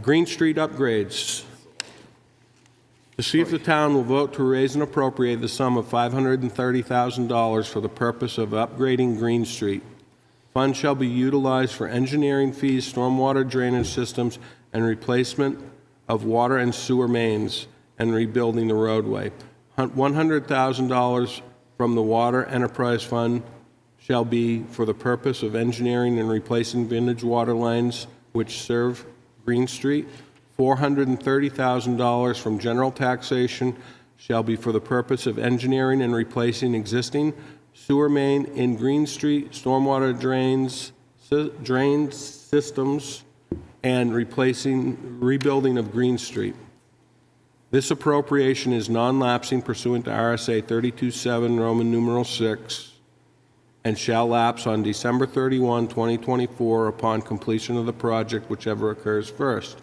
Green Street upgrades. To see if the town will vote to raise and appropriate the sum of $530,000 for the purpose of upgrading Green Street. Funds shall be utilized for engineering fees, stormwater drainage systems, and replacement of water and sewer mains, and rebuilding the roadway. $100,000 from the Water Enterprise Fund shall be for the purpose of engineering and replacing vintage water lines which serve Green Street. $430,000 from general taxation shall be for the purpose of engineering and replacing existing sewer main in Green Street, stormwater drain systems, and rebuilding of Green Street. This appropriation is non-lapsing pursuant to RSA 32.7, Roman numeral 6, and shall lapse on December 31, 2024, upon completion of the project, whichever occurs first.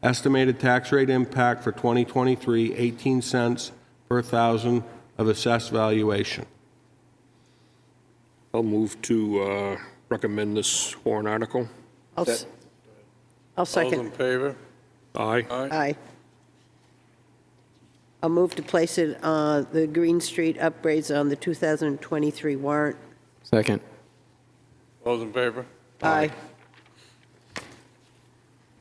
Estimated tax rate impact for 2023, 18 cents per thousand of assessed valuation. I'll move to recommend this warrant article. I'll Those in second. favor? Aye. Aye. I'll move to place it, the Green Street upgrades on the 2023 warrant. Second. All those in favor? Aye.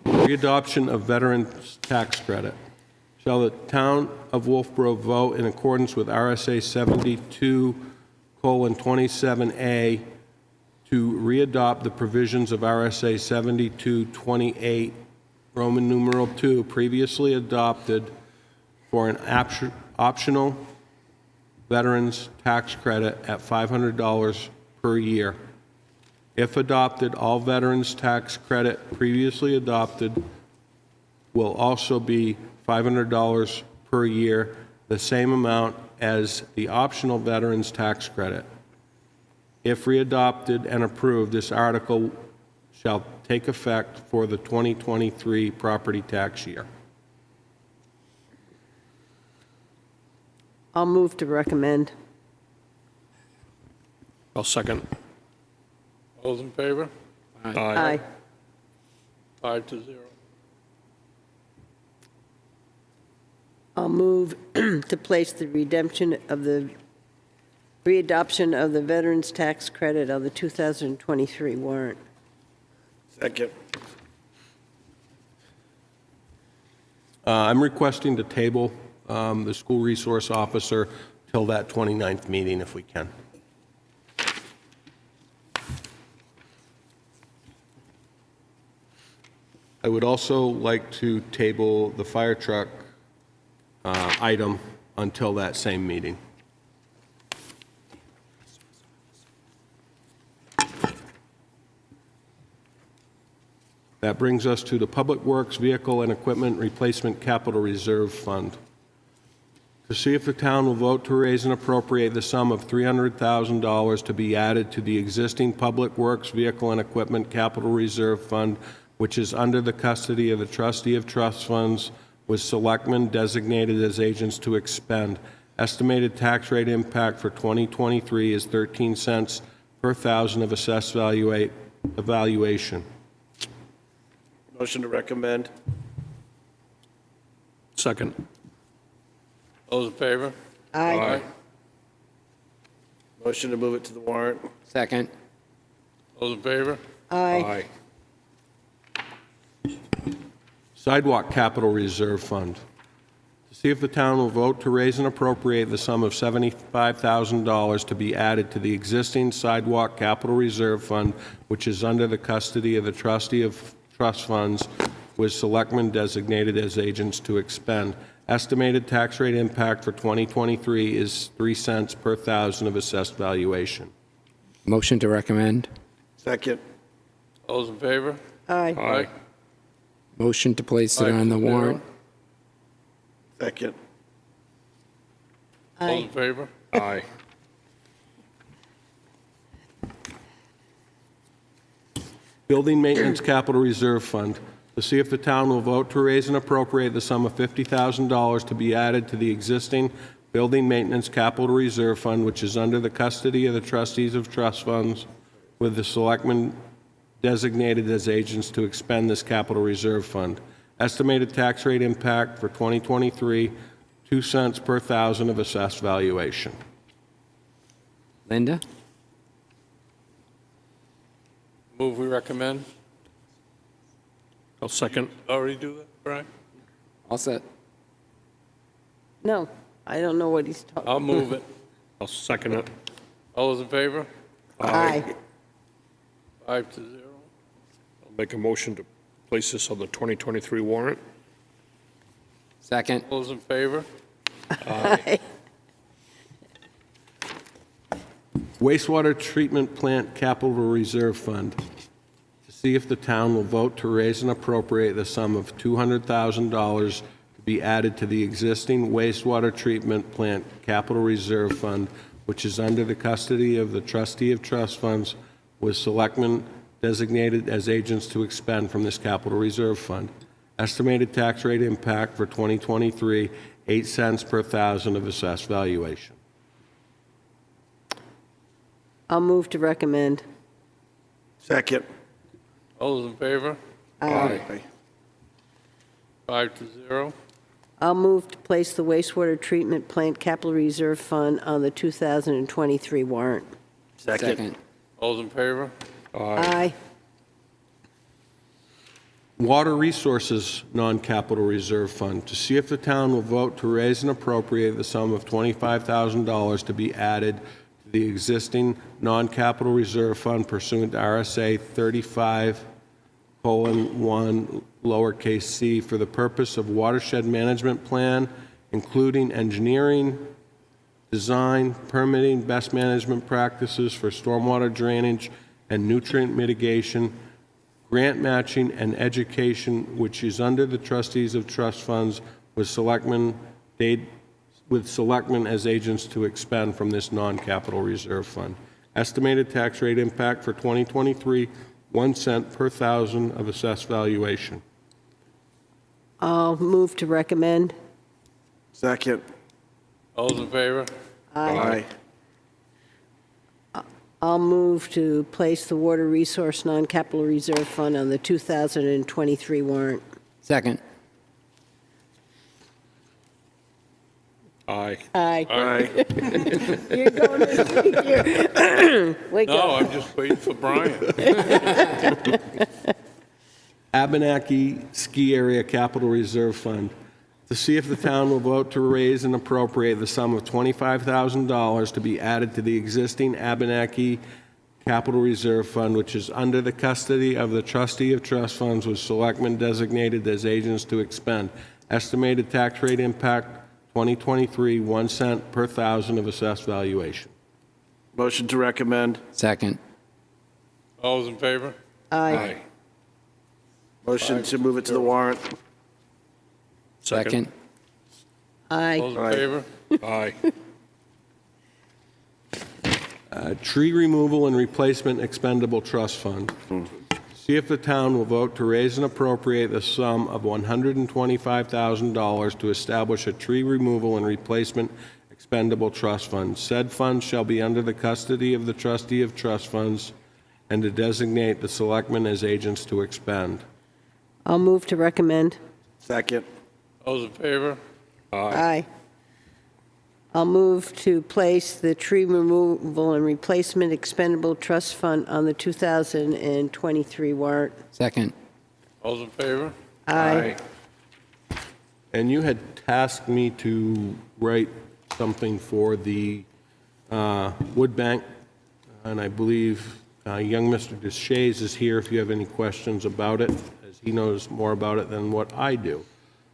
Readoption of Veterans Tax Credit. Shall the town of Wolfeboro vote in accordance with RSA 72:27A to readopt the provisions of RSA 72:28, Roman numeral 2, previously adopted for an optional veterans tax credit at $500 per year? If adopted, all veterans tax credit previously adopted will also be $500 per year, the same amount as the optional veterans tax credit. If readopted and approved, this article shall take effect for the 2023 property tax year. I'll move to recommend. I'll second. All those in favor? Aye. 5-0. I'll move to place the readoption of the veterans tax credit on the 2023 warrant. Second. I'm requesting to table the school resource officer till that 29th meeting if we can. I would also like to table the fire truck item until that same meeting. That brings us to the Public Works Vehicle and Equipment Replacement Capital Reserve Fund. To see if the town will vote to raise and appropriate the sum of $300,000 to be added to the existing Public Works Vehicle and Equipment Capital Reserve Fund, which is under the custody of the trustee of trust funds, with selectmen designated as agents to expend. Estimated tax rate impact for 2023 is 13 cents per thousand of assessed valuation. Motion to recommend. Second. All those in favor? Aye. Motion to move it to the warrant. Second. All those in favor? Aye. Sidewalk Capital Reserve Fund. To see if the town will vote to raise and appropriate the sum of $75,000 to be added to the existing Sidewalk Capital Reserve Fund, which is under the custody of the trustee of trust funds, with selectmen designated as agents to expend. Estimated tax rate impact for 2023 is 3 cents per thousand of assessed valuation. Motion to recommend. Second. All those in favor? Aye. Aye. Motion to place it on the 5-0. warrant. Second. All those in favor? Aye. Building Maintenance Capital Reserve Fund. To see if the town will vote to raise and appropriate the sum of $50,000 to be added to the existing Building Maintenance Capital Reserve Fund, which is under the custody of the trustees of trust funds, with the selectmen designated as agents to expend this capital reserve fund. Estimated tax rate impact for 2023, 2 cents per thousand of assessed valuation. Linda? Move we recommend. I'll second. Already do that, Brian? All set. No, I don't know what he's talking about. I'll move it. I'll second it. All those in favor? Aye. 5-0. I'll make a motion to place this on the 2023 warrant. Second. All those in favor? Wastewater Treatment Plant Capital Reserve Fund. To see if the town will vote to raise and appropriate the sum of $200,000 to be added to the existing wastewater treatment plant capital reserve fund, which is under the custody of the trustee of trust funds, with selectmen designated as agents to expend from this capital reserve fund. Estimated tax rate impact for 2023, 8 cents per thousand of assessed valuation. I'll move to recommend. Second. All those in favor? Aye. 5-0. I'll move to place the wastewater treatment plant capital reserve fund on the 2023 warrant. Second. All those in favor? Aye. Water Resources Non-Capital Reserve Fund, to see if the town will vote to raise and appropriate the sum of $25,000 to be added to the existing non-capital reserve fund pursuant to RSA 35:1 lowercase c for the purpose of watershed management plan, including engineering, design, permitting, best management practices for stormwater drainage and nutrient mitigation, grant matching, and education, which is under the trustees of trust funds with selectmen as agents to expend from this non-capital reserve fund. Estimated tax rate impact for 2023, 1 cent per thousand of assessed valuation. I'll move to recommend. Second. All those in favor? Aye. I'll move to place the water resource non-capital reserve fund on the 2023 warrant. Second. Aye. Aye. Aye. You're going to sleep here. Wake No, up. I'm just waiting for Brian. Abenaki Ski Area Capital Reserve Fund, to see if the town will vote to raise and appropriate the sum of $25,000 to be added to the existing Abenaki Capital Reserve Fund, which is under the custody of the trustee of trust funds with selectmen designated as agents to expend. Estimated tax rate impact 2023, 1 cent per thousand of assessed valuation. Motion to recommend. Second. All those in favor? Aye. Motion to move it to the warrant. Second. Aye. All those in Aye. favor? Aye. Tree Removal and Replacement Expendable Trust Fund. See if the town will vote to raise and appropriate the sum of $125,000 to establish a tree removal and replacement expendable trust fund. Said fund shall be under the custody of the trustee of trust funds and to designate the selectmen as agents to expend. I'll move to recommend. Second. All those in favor? Aye. I'll move to place the tree removal and replacement expendable trust fund on the 2023 warrant. Second. All those in favor? Aye. And you had tasked me to write something for the wood bank, and I believe young Mr. Deshays is here if you have any questions about it, as he knows more about it than what I do.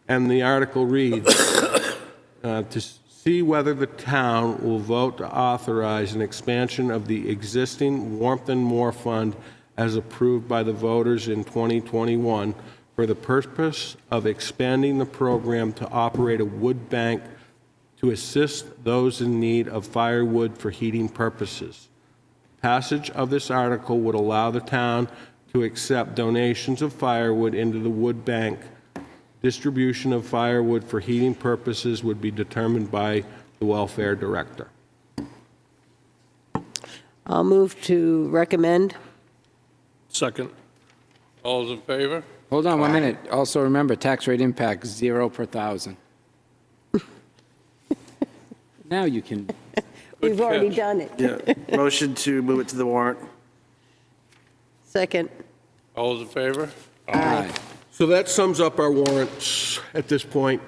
And the article reads, to see whether the town will vote to authorize an expansion of the existing Warmth and More Fund as approved by the voters in 2021 for the purpose of expanding the program to operate a wood bank to assist those in need of firewood for heating purposes. Passage of this article would allow the town to accept donations of firewood into the wood bank. Distribution of firewood for heating purposes would be determined by the welfare director. I'll move to recommend. Second. All those in favor? Hold on 1 minute. Also remember, tax rate impact 0 per thousand. Now you can. We've already catch. done it. Yeah. Motion to move it to the warrant. Second. All those in favor? Aye. So that sums up our warrants at this point.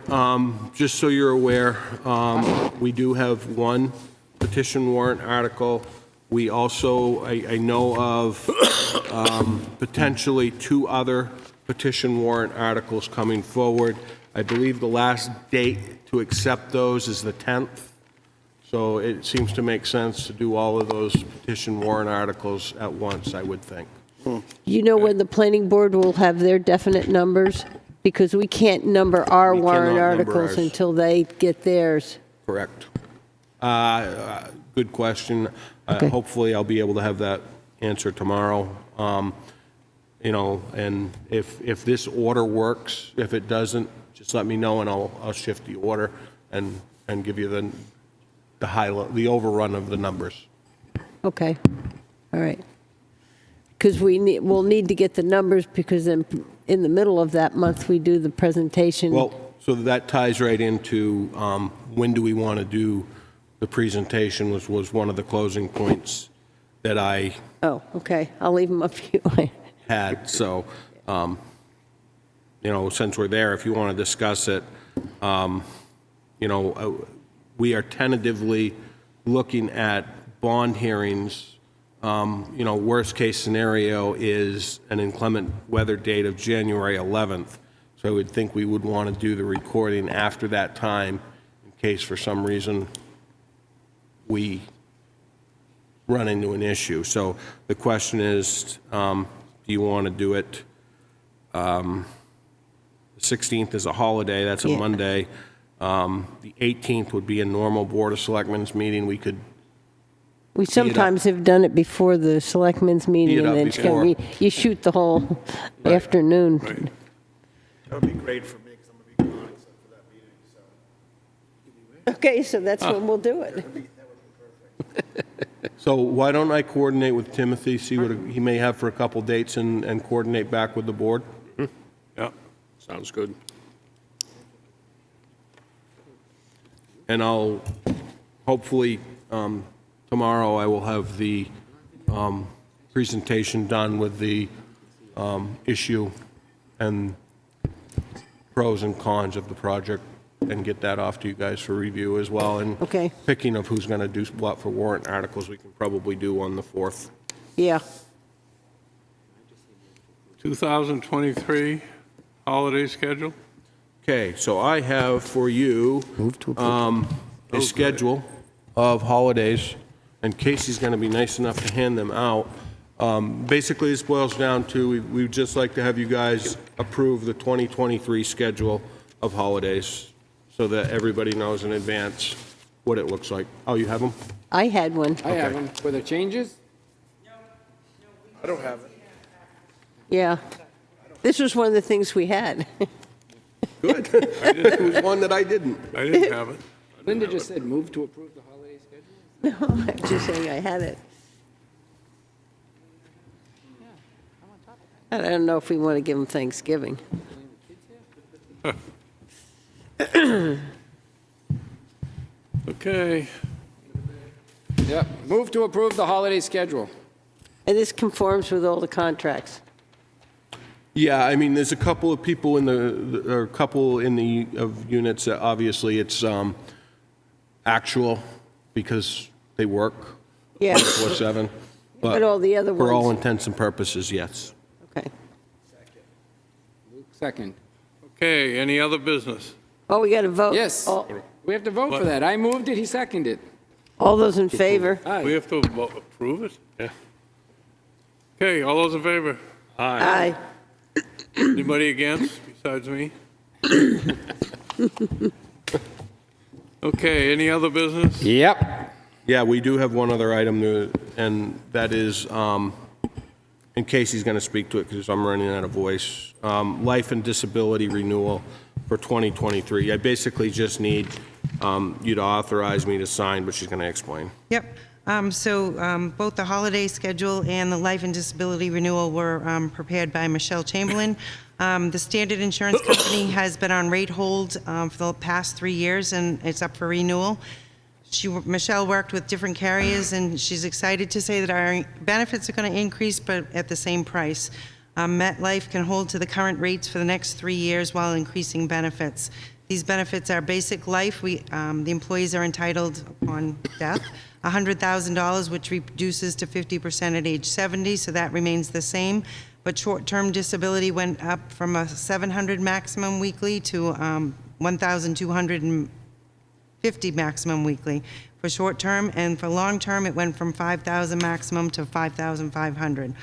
Just so you're aware, we do have one petition warrant article. We also, I know of potentially 2 other petition warrant articles coming forward. I believe the last date to accept those is the 10th. So it seems to make sense to do all of those petition warrant articles at once, I would think. You know when the planning board will have their definite numbers? Because we can't number our We warrant cannot number articles ours. until they get theirs. Correct. Good question. Okay. Hopefully, I'll be able to have that answer tomorrow. You know, and if this order works, if it doesn't, just let me know and I'll shift the order and give you the the overrun of the numbers. Okay, all right. Because we'll need to get the numbers because then in the middle of that month, we do the presentation. Well, so that ties right into when do we want to do the presentation was one of the closing points that I Oh, okay, I'll leave them up to you. had. So, since we're there, if you want to discuss it, we are tentatively looking at bond hearings. Worst case scenario is an inclement weather date of January 11th. So I would think we would want to do the recording after that time in case for some reason we run into an issue. So the question is, do you want to do it? The 16th is a holiday, that's a Monday. The 18th would be a normal Board of Selectmen's meeting. We sometimes have done it before the selectmen's meeting, and then you shoot the whole afternoon. Right. That would be great for me, because I'm going to be gone except for that meeting, so. Okay, so that's when we'll do it. That would be perfect. So why don't I coordinate with Timothy, see what he may have for a couple dates, and coordinate back with the board? Yeah, sounds good. And I'll, hopefully, tomorrow I will have the presentation done with the issue and pros and cons of the project, and get that off to you guys for review as well. And Okay. picking of who's going to do what for warrant articles, we can probably do on the 4th. Yeah. 2023 holiday schedule? Okay, so I have for you a schedule of holidays, and Casey's going to be nice enough to hand them out. Basically, this boils down to, we'd just like to have you guys approve the 2023 schedule of holidays so that everybody knows in advance what it looks like. Oh, you have them? I had one. I have them. Were there changes? I don't have it. Yeah. This was one of the things we had. Good. It was one that I didn't. I didn't have it. Linda just said move to approve the holiday schedule. No, I'm just saying I had it. I don't know if we want to give them Thanksgiving. Okay. Yep, move to approve the holiday schedule. And this conforms with all the contracts. Yeah, I mean, there's a couple of people in or a couple in the of units that obviously it's actual because they work Yeah. 24/7. But all the other For all ones- intents and purposes, yes. Okay. Second. Okay, any other business? Oh, we got to vote. Yes, we have to vote for that. I moved it, he seconded it. All those in favor? We have to approve it? Yeah. Okay, all those in favor? Aye. Anybody against besides me? Okay, any other business? Yep. Yeah, we do have one other item, and that is, in case he's going to speak to it, because I'm running out of voice, life and disability renewal for 2023. I basically just need you to authorize me to sign, but she's going to explain. Yep. So both the holiday schedule and the life and disability renewal were prepared by Michelle Chamberlain. The Standard Insurance Company has been on rate hold for the past 3 years, and it's up for renewal. Michelle worked with different carriers, and she's excited to say that our benefits are going to increase, but at the same price. MetLife can hold to the current rates for the next 3 years while increasing benefits. These benefits are basic life. The employees are entitled upon death, $100,000, which reduces to 50% at age 70, so that remains the same. But short-term disability went up from a $700 maximum weekly to $1,250 maximum weekly for short-term, and for long-term, it went from $5,000 maximum to $5,500.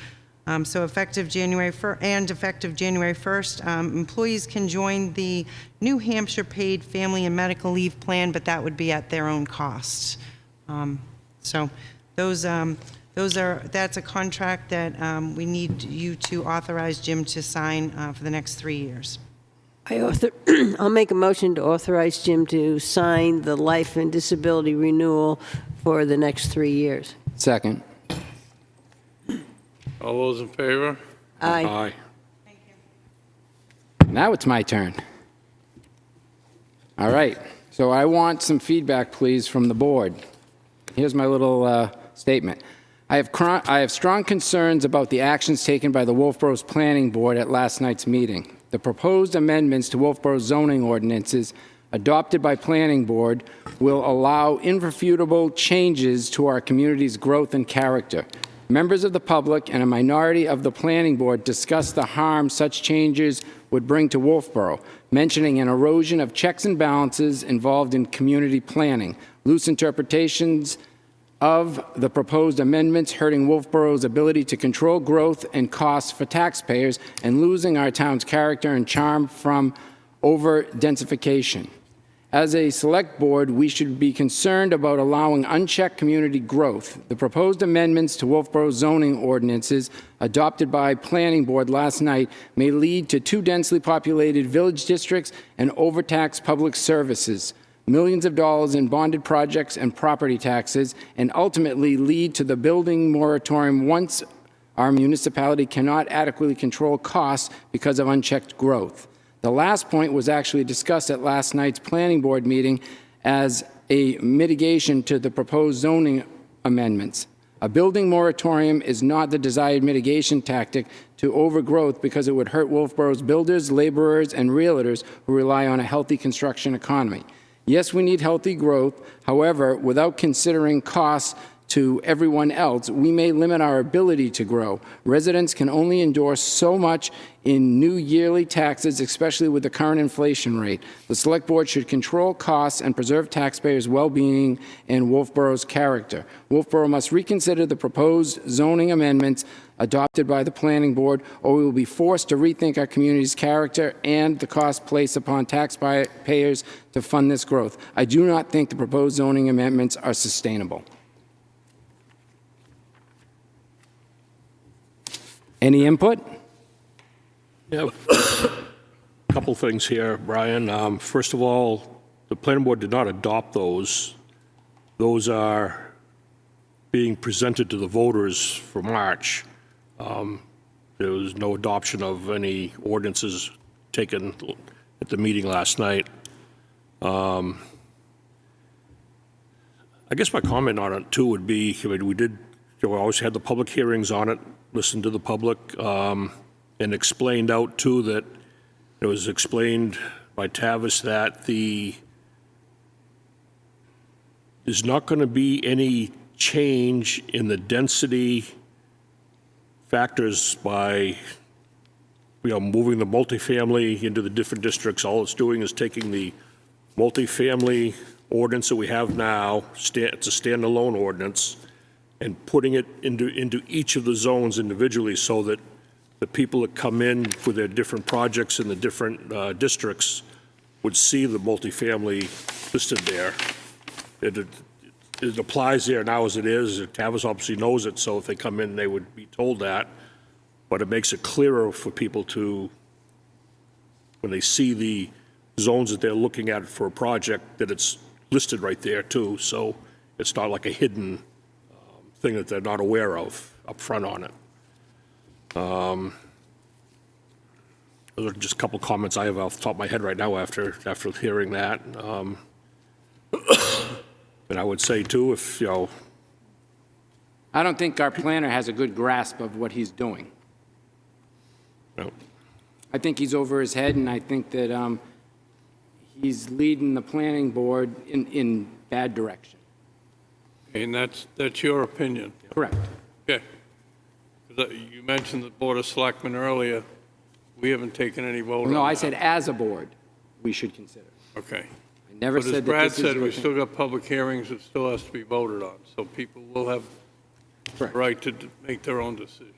So effective January 1st, employees can join the New Hampshire Paid Family and Medical Leave Plan, but that would be at their own cost. So that's a contract that we need you to authorize Jim to sign for the next 3 years. I'll make a motion to authorize Jim to sign the life and disability renewal for the next 3 years. Second. All those in favor? Aye. Now it's my turn. All right, so I want some feedback, please, from the board. Here's my little statement. I have strong concerns about the actions taken by the Wolfeboro's Planning Board at last night's meeting. The proposed amendments to Wolfeboro's zoning ordinances adopted by Planning Board will allow irrefutable changes to our community's growth and character. Members of the public and a minority of the Planning Board discussed the harm such changes would bring to Wolfeboro, mentioning an erosion of checks and balances involved in community planning, loose interpretations of the proposed amendments hurting Wolfeboro's ability to control growth and costs for taxpayers, and losing our town's character and charm from over-densification. As a select board, we should be concerned about allowing unchecked community growth. The proposed amendments to Wolfeboro's zoning ordinances adopted by Planning Board last night may lead to too densely populated village districts and overtaxed public services, millions of dollars in bonded projects and property taxes, and ultimately lead to the building moratorium once our municipality cannot adequately control costs because of unchecked growth. The last point was actually discussed at last night's Planning Board meeting as a mitigation to the proposed zoning amendments. A building moratorium is not the desired mitigation tactic to overgrowth because it would hurt Wolfeboro's builders, laborers, and realtors who rely on a healthy construction economy. Yes, we need healthy growth. However, without considering costs to everyone else, we may limit our ability to grow. Residents can only endorse so much in new yearly taxes, especially with the current inflation rate. The Select Board should control costs and preserve taxpayers' well-being and Wolfeboro's character. Wolfeboro must reconsider the proposed zoning amendments adopted by the Planning Board, or we will be forced to rethink our community's character and the cost placed upon taxpayers to fund this growth. I do not think the proposed zoning amendments are sustainable. Any input? Yeah, a couple things here, Brian. First of all, the planning board did not adopt those. Those are being presented to the voters for March. There was no adoption of any ordinances taken at the meeting last night. I guess my comment on it, too, would be, I mean, we always had the public hearings on it, listened to the public, and explained out, too, that it was explained by Tavis that there's not going to be any change in the density factors by moving the multifamily into the different districts. All it's doing is taking the multifamily ordinance that we have now, it's a standalone ordinance, and putting it into each of the zones individually so that the people that come in for their different projects in the different districts would see the multifamily listed there. It applies there now as it is. Tavis obviously knows it, so if they come in, they would be told that. But it makes it clearer for people to, when they see the zones that they're looking at for a project, that it's listed right there too. So it's not like a hidden thing that they're not aware of up front on it. Those are just a couple comments I have off the top of my head right now after hearing that. And I would say too, if I don't think our planner has a good grasp of what he's doing. No. I think he's over his head, and I think that he's leading the planning board in bad direction. And that's your opinion? Correct. Okay. You mentioned the Board of Selectmen earlier. We haven't taken any vote on that. No, I said as a board, we should consider. Okay. I never But as said that Brad this is said, your we thing. still got public hearings that still has to be voted on, so people will have the Correct. right to make their own decision.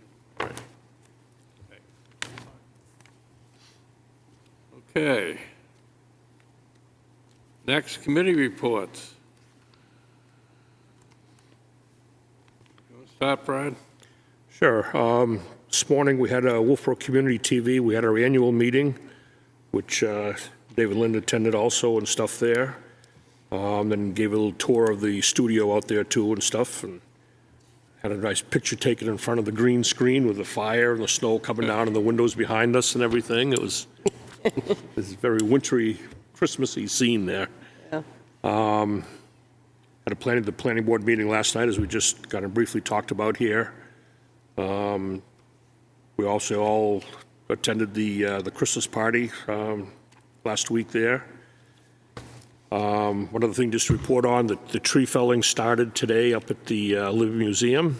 Okay. Next, committee reports. You want to start, Brad? Sure. This morning we had a Wolfeboro Community TV. We had our annual meeting, which David Lind attended also and stuff there. Then gave a little tour of the studio out there too and stuff, and had a nice picture taken in front of the green screen with the fire and the snow coming down and the windows behind us and everything. It was very wintry Christmassy scene there. Yeah. Had the planning board meeting last night, as we just kind of briefly talked about here. We also all attended the Christmas party last week there. One other thing just to report on, that the tree felling started today up at the Libby Museum.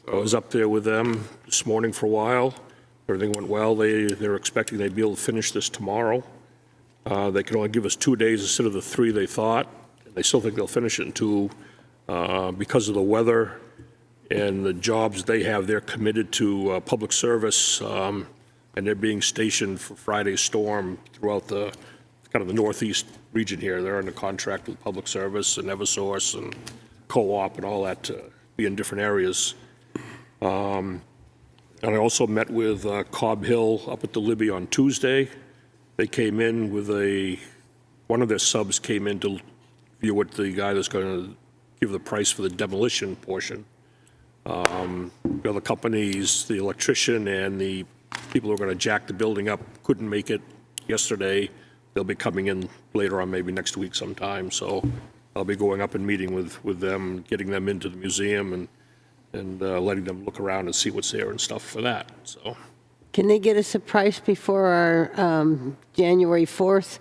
I was up there with them this morning for a while. Everything went well. They're expecting they'd be able to finish this tomorrow. They can only give us 2 days instead of the 3 they thought. They still think they'll finish it in 2 because of the weather and the jobs they have. They're committed to public service, and they're being stationed for Friday's storm throughout the kind of the northeast region here. They're under contract with Public Service and Eversource and Co-op and all that to be in different areas. And I also met with Cobb Hill up at the Libby on Tuesday. They came in with one of their subs came in to view what the guy that's going to give the price for the demolition portion. The other companies, the electrician and the people who are going to jack the building up couldn't make it yesterday. They'll be coming in later on, maybe next week sometime. So I'll be going up and meeting with them, getting them into the museum and letting them look around and see what's there and stuff for that. So. Can they get us a price before our January 4th?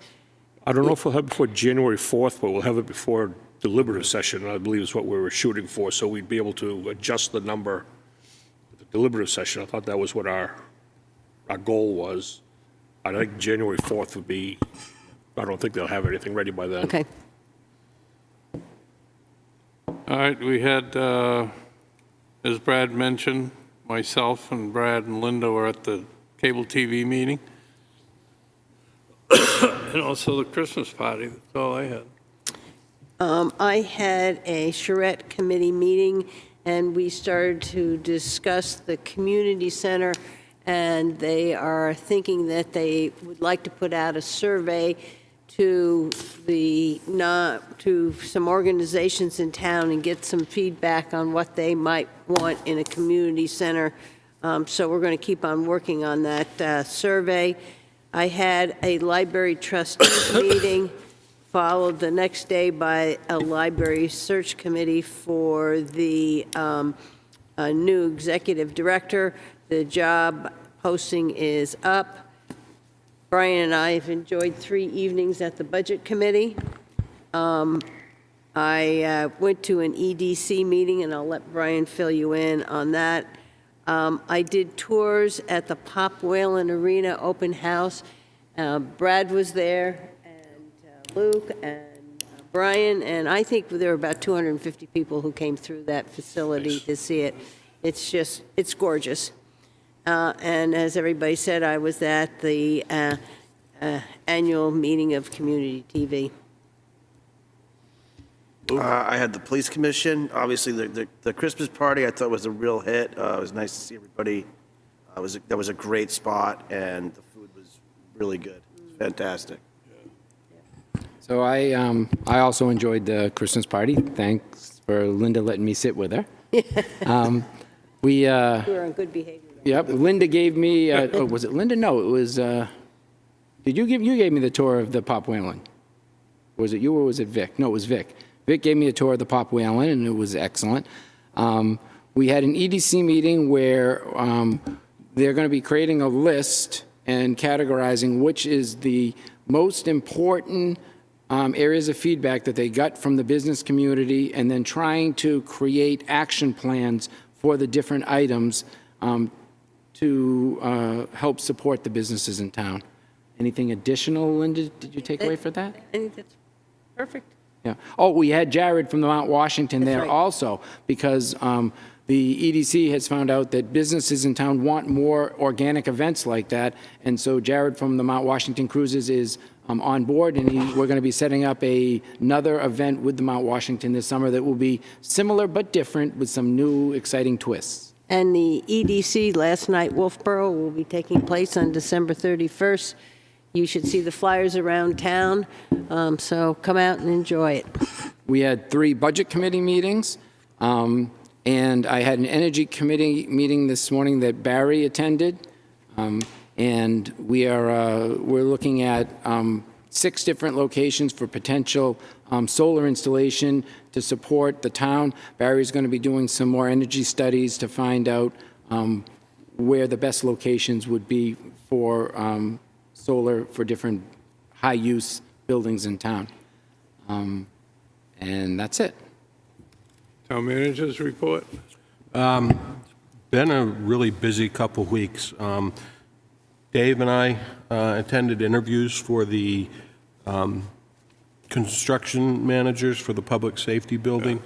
I don't know if we'll have it before January 4th, but we'll have it before deliberative session, I believe is what we were shooting for, so we'd be able to adjust the number at the deliberative session. I thought that was what our goal was. I think January 4th would be, I don't think they'll have anything ready by then. Okay. All right, we had, as Brad mentioned, myself and Brad and Linda were at the cable TV meeting. And also the Christmas party, that's all I had. I had a charrette committee meeting, and we started to discuss the community center, and they are thinking that they would like to put out a survey to some organizations in town and get some feedback on what they might want in a community center. So we're going to keep on working on that survey. I had a library trustees meeting, followed the next day by a library search committee for the new executive director. The job posting is up. Brian and I have enjoyed 3 evenings at the budget committee. I went to an EDC meeting, and I'll let Brian fill you in on that. I did tours at the Pop Whalen Arena open house. Brad was there, and Luke, and Brian, and I think there were about 250 people who came through that facility to see it. It's gorgeous. And as everybody said, I was at the annual meeting of Community TV. I had the police commission. Obviously, the Christmas party I thought was a real hit. It was nice to see everybody. That was a great spot, and the food was really good. It was fantastic. So I also enjoyed the Christmas party. Thanks for Linda letting me sit with her. We were on good behavior. Yep, Linda gave me. Oh, was it Linda? No, it was. Did you gave me the tour of the Pop Whalen? Was it you or was it Vic? No, it was Vic. Vic gave me a tour of the Pop Whalen, and it was excellent. We had an EDC meeting where they're going to be creating a list and categorizing which is the most important areas of feedback that they got from the business community, and then trying to create action plans for the different items to help support the businesses in town. Anything additional, Linda, did you take away for that? I think that's perfect. Yeah. Oh, we had Jared from the Mount Washington there right. also, because the EDC has found out that businesses in town want more organic events like that, and so Jared from the Mount Washington Cruises is on board, and we're going to be setting up another event with the Mount Washington this summer that will be similar but different with some new exciting twists. And the EDC last night, Wolfeboro, will be taking place on December 31st. You should see the flyers around town, so come out and enjoy it. We had 3 budget committee meetings, and I had an energy committee meeting this morning that Barry attended, and we're looking at 6 different locations for potential solar installation to support the town. Barry's going to be doing some more energy studies to find out where the best locations would be for solar for different high-use buildings in town. And that's it. Town managers report. Been a really busy couple weeks. Dave and I attended interviews for the construction managers for the public safety building.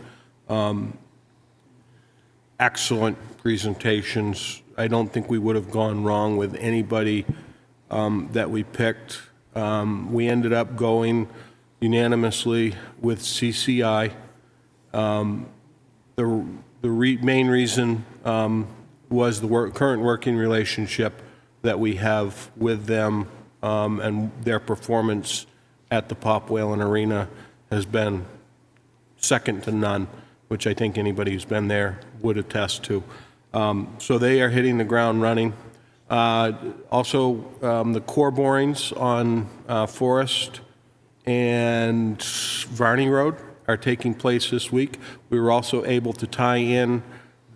Excellent presentations. I don't think we would have gone wrong with anybody that we picked. We ended up going unanimously with CCI. The main reason was the current working relationship that we have with them, and their performance at the Pop Whalen Arena has been second to none, which I think anybody who's been there would attest to. So they are hitting the ground running. Also, the core borings on Forest and Varney Road are taking place this week. We were also able to tie in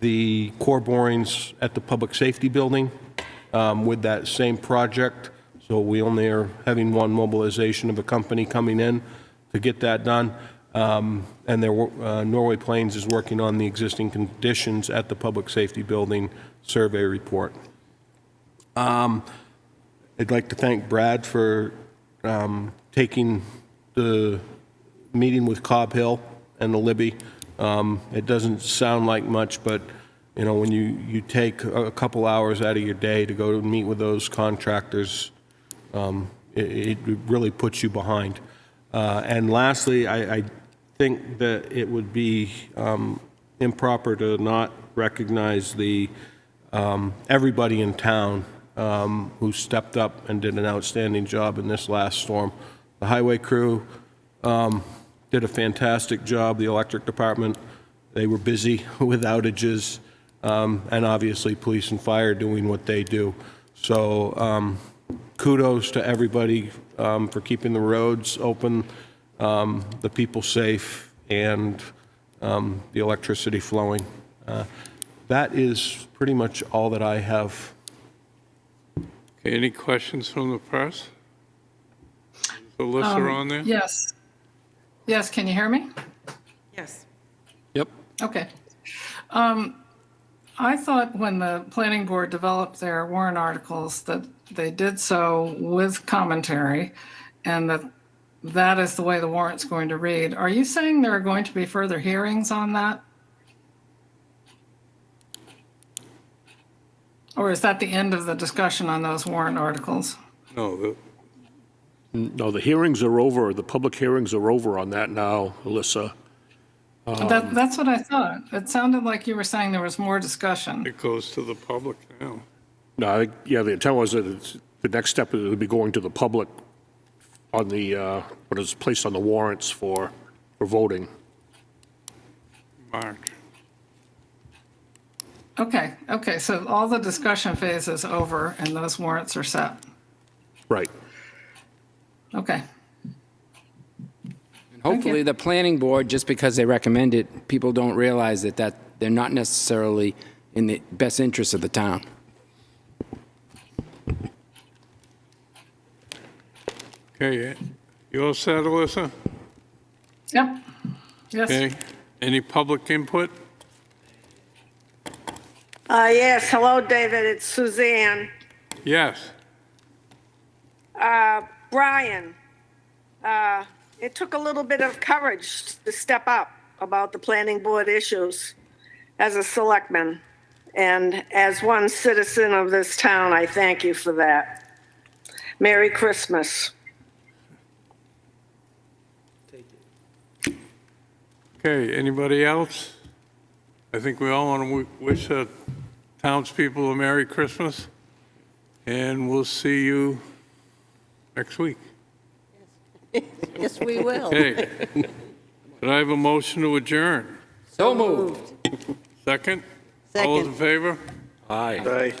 the core borings at the Public Safety Building with that same project. So we only are having one mobilization of a company coming in to get that done. And Norway Plains is working on the existing conditions at the Public Safety Building survey report. I'd like to thank Brad for taking the meeting with Cobb Hill and the Libby. It doesn't sound like much, but you know, when you take a couple hours out of your day to go to meet with those contractors, it really puts you behind. And lastly, I think that it would be improper to not recognize the everybody in town who stepped up and did an outstanding job in this last storm. The highway crew did a fantastic job. The electric department, they were busy with outages, and obviously police and fire doing what they do. So kudos to everybody for keeping the roads open, the people safe, and the electricity flowing. That is pretty much all that I have. Okay, any questions from the press? Is Alyssa on there? Yes. Yes, can you hear me? Yes. Yep. Okay. I thought when the planning board developed their warrant articles that they did so with commentary, and that is the way the warrant's going to read. Are you saying there are going to be further hearings on that? Or is that the end of the discussion on those warrant articles? No, No, the hearings are over, the public hearings are over on that now, Alyssa. That's what I thought. It sounded like you were saying there was more discussion. it goes to the public now. No, I think, yeah, the intent was that the next step would be going to the public on the, what is placed on the warrants for voting. March. Okay, so all the discussion phase is over and those warrants are set. Right. Okay. And hopefully the planning board, just because they recommend it, people don't realize that they're not necessarily in the best interest of the town. Okay, you all set, Alyssa? Yep. Yes. Okay, any public input? Yes, hello, David, it's Suzanne. Yes. Brian, it took a little bit of courage to step up about the planning board issues as a selectman. And as one citizen of this town, I thank you for that. Merry Christmas. Okay, anybody else? I think we all want to wish the townspeople a Merry Christmas, and we'll see you next week. Yes, we will. Okay. Could I have a motion to adjourn? So moved. Second? All those in favor? Aye. Aye.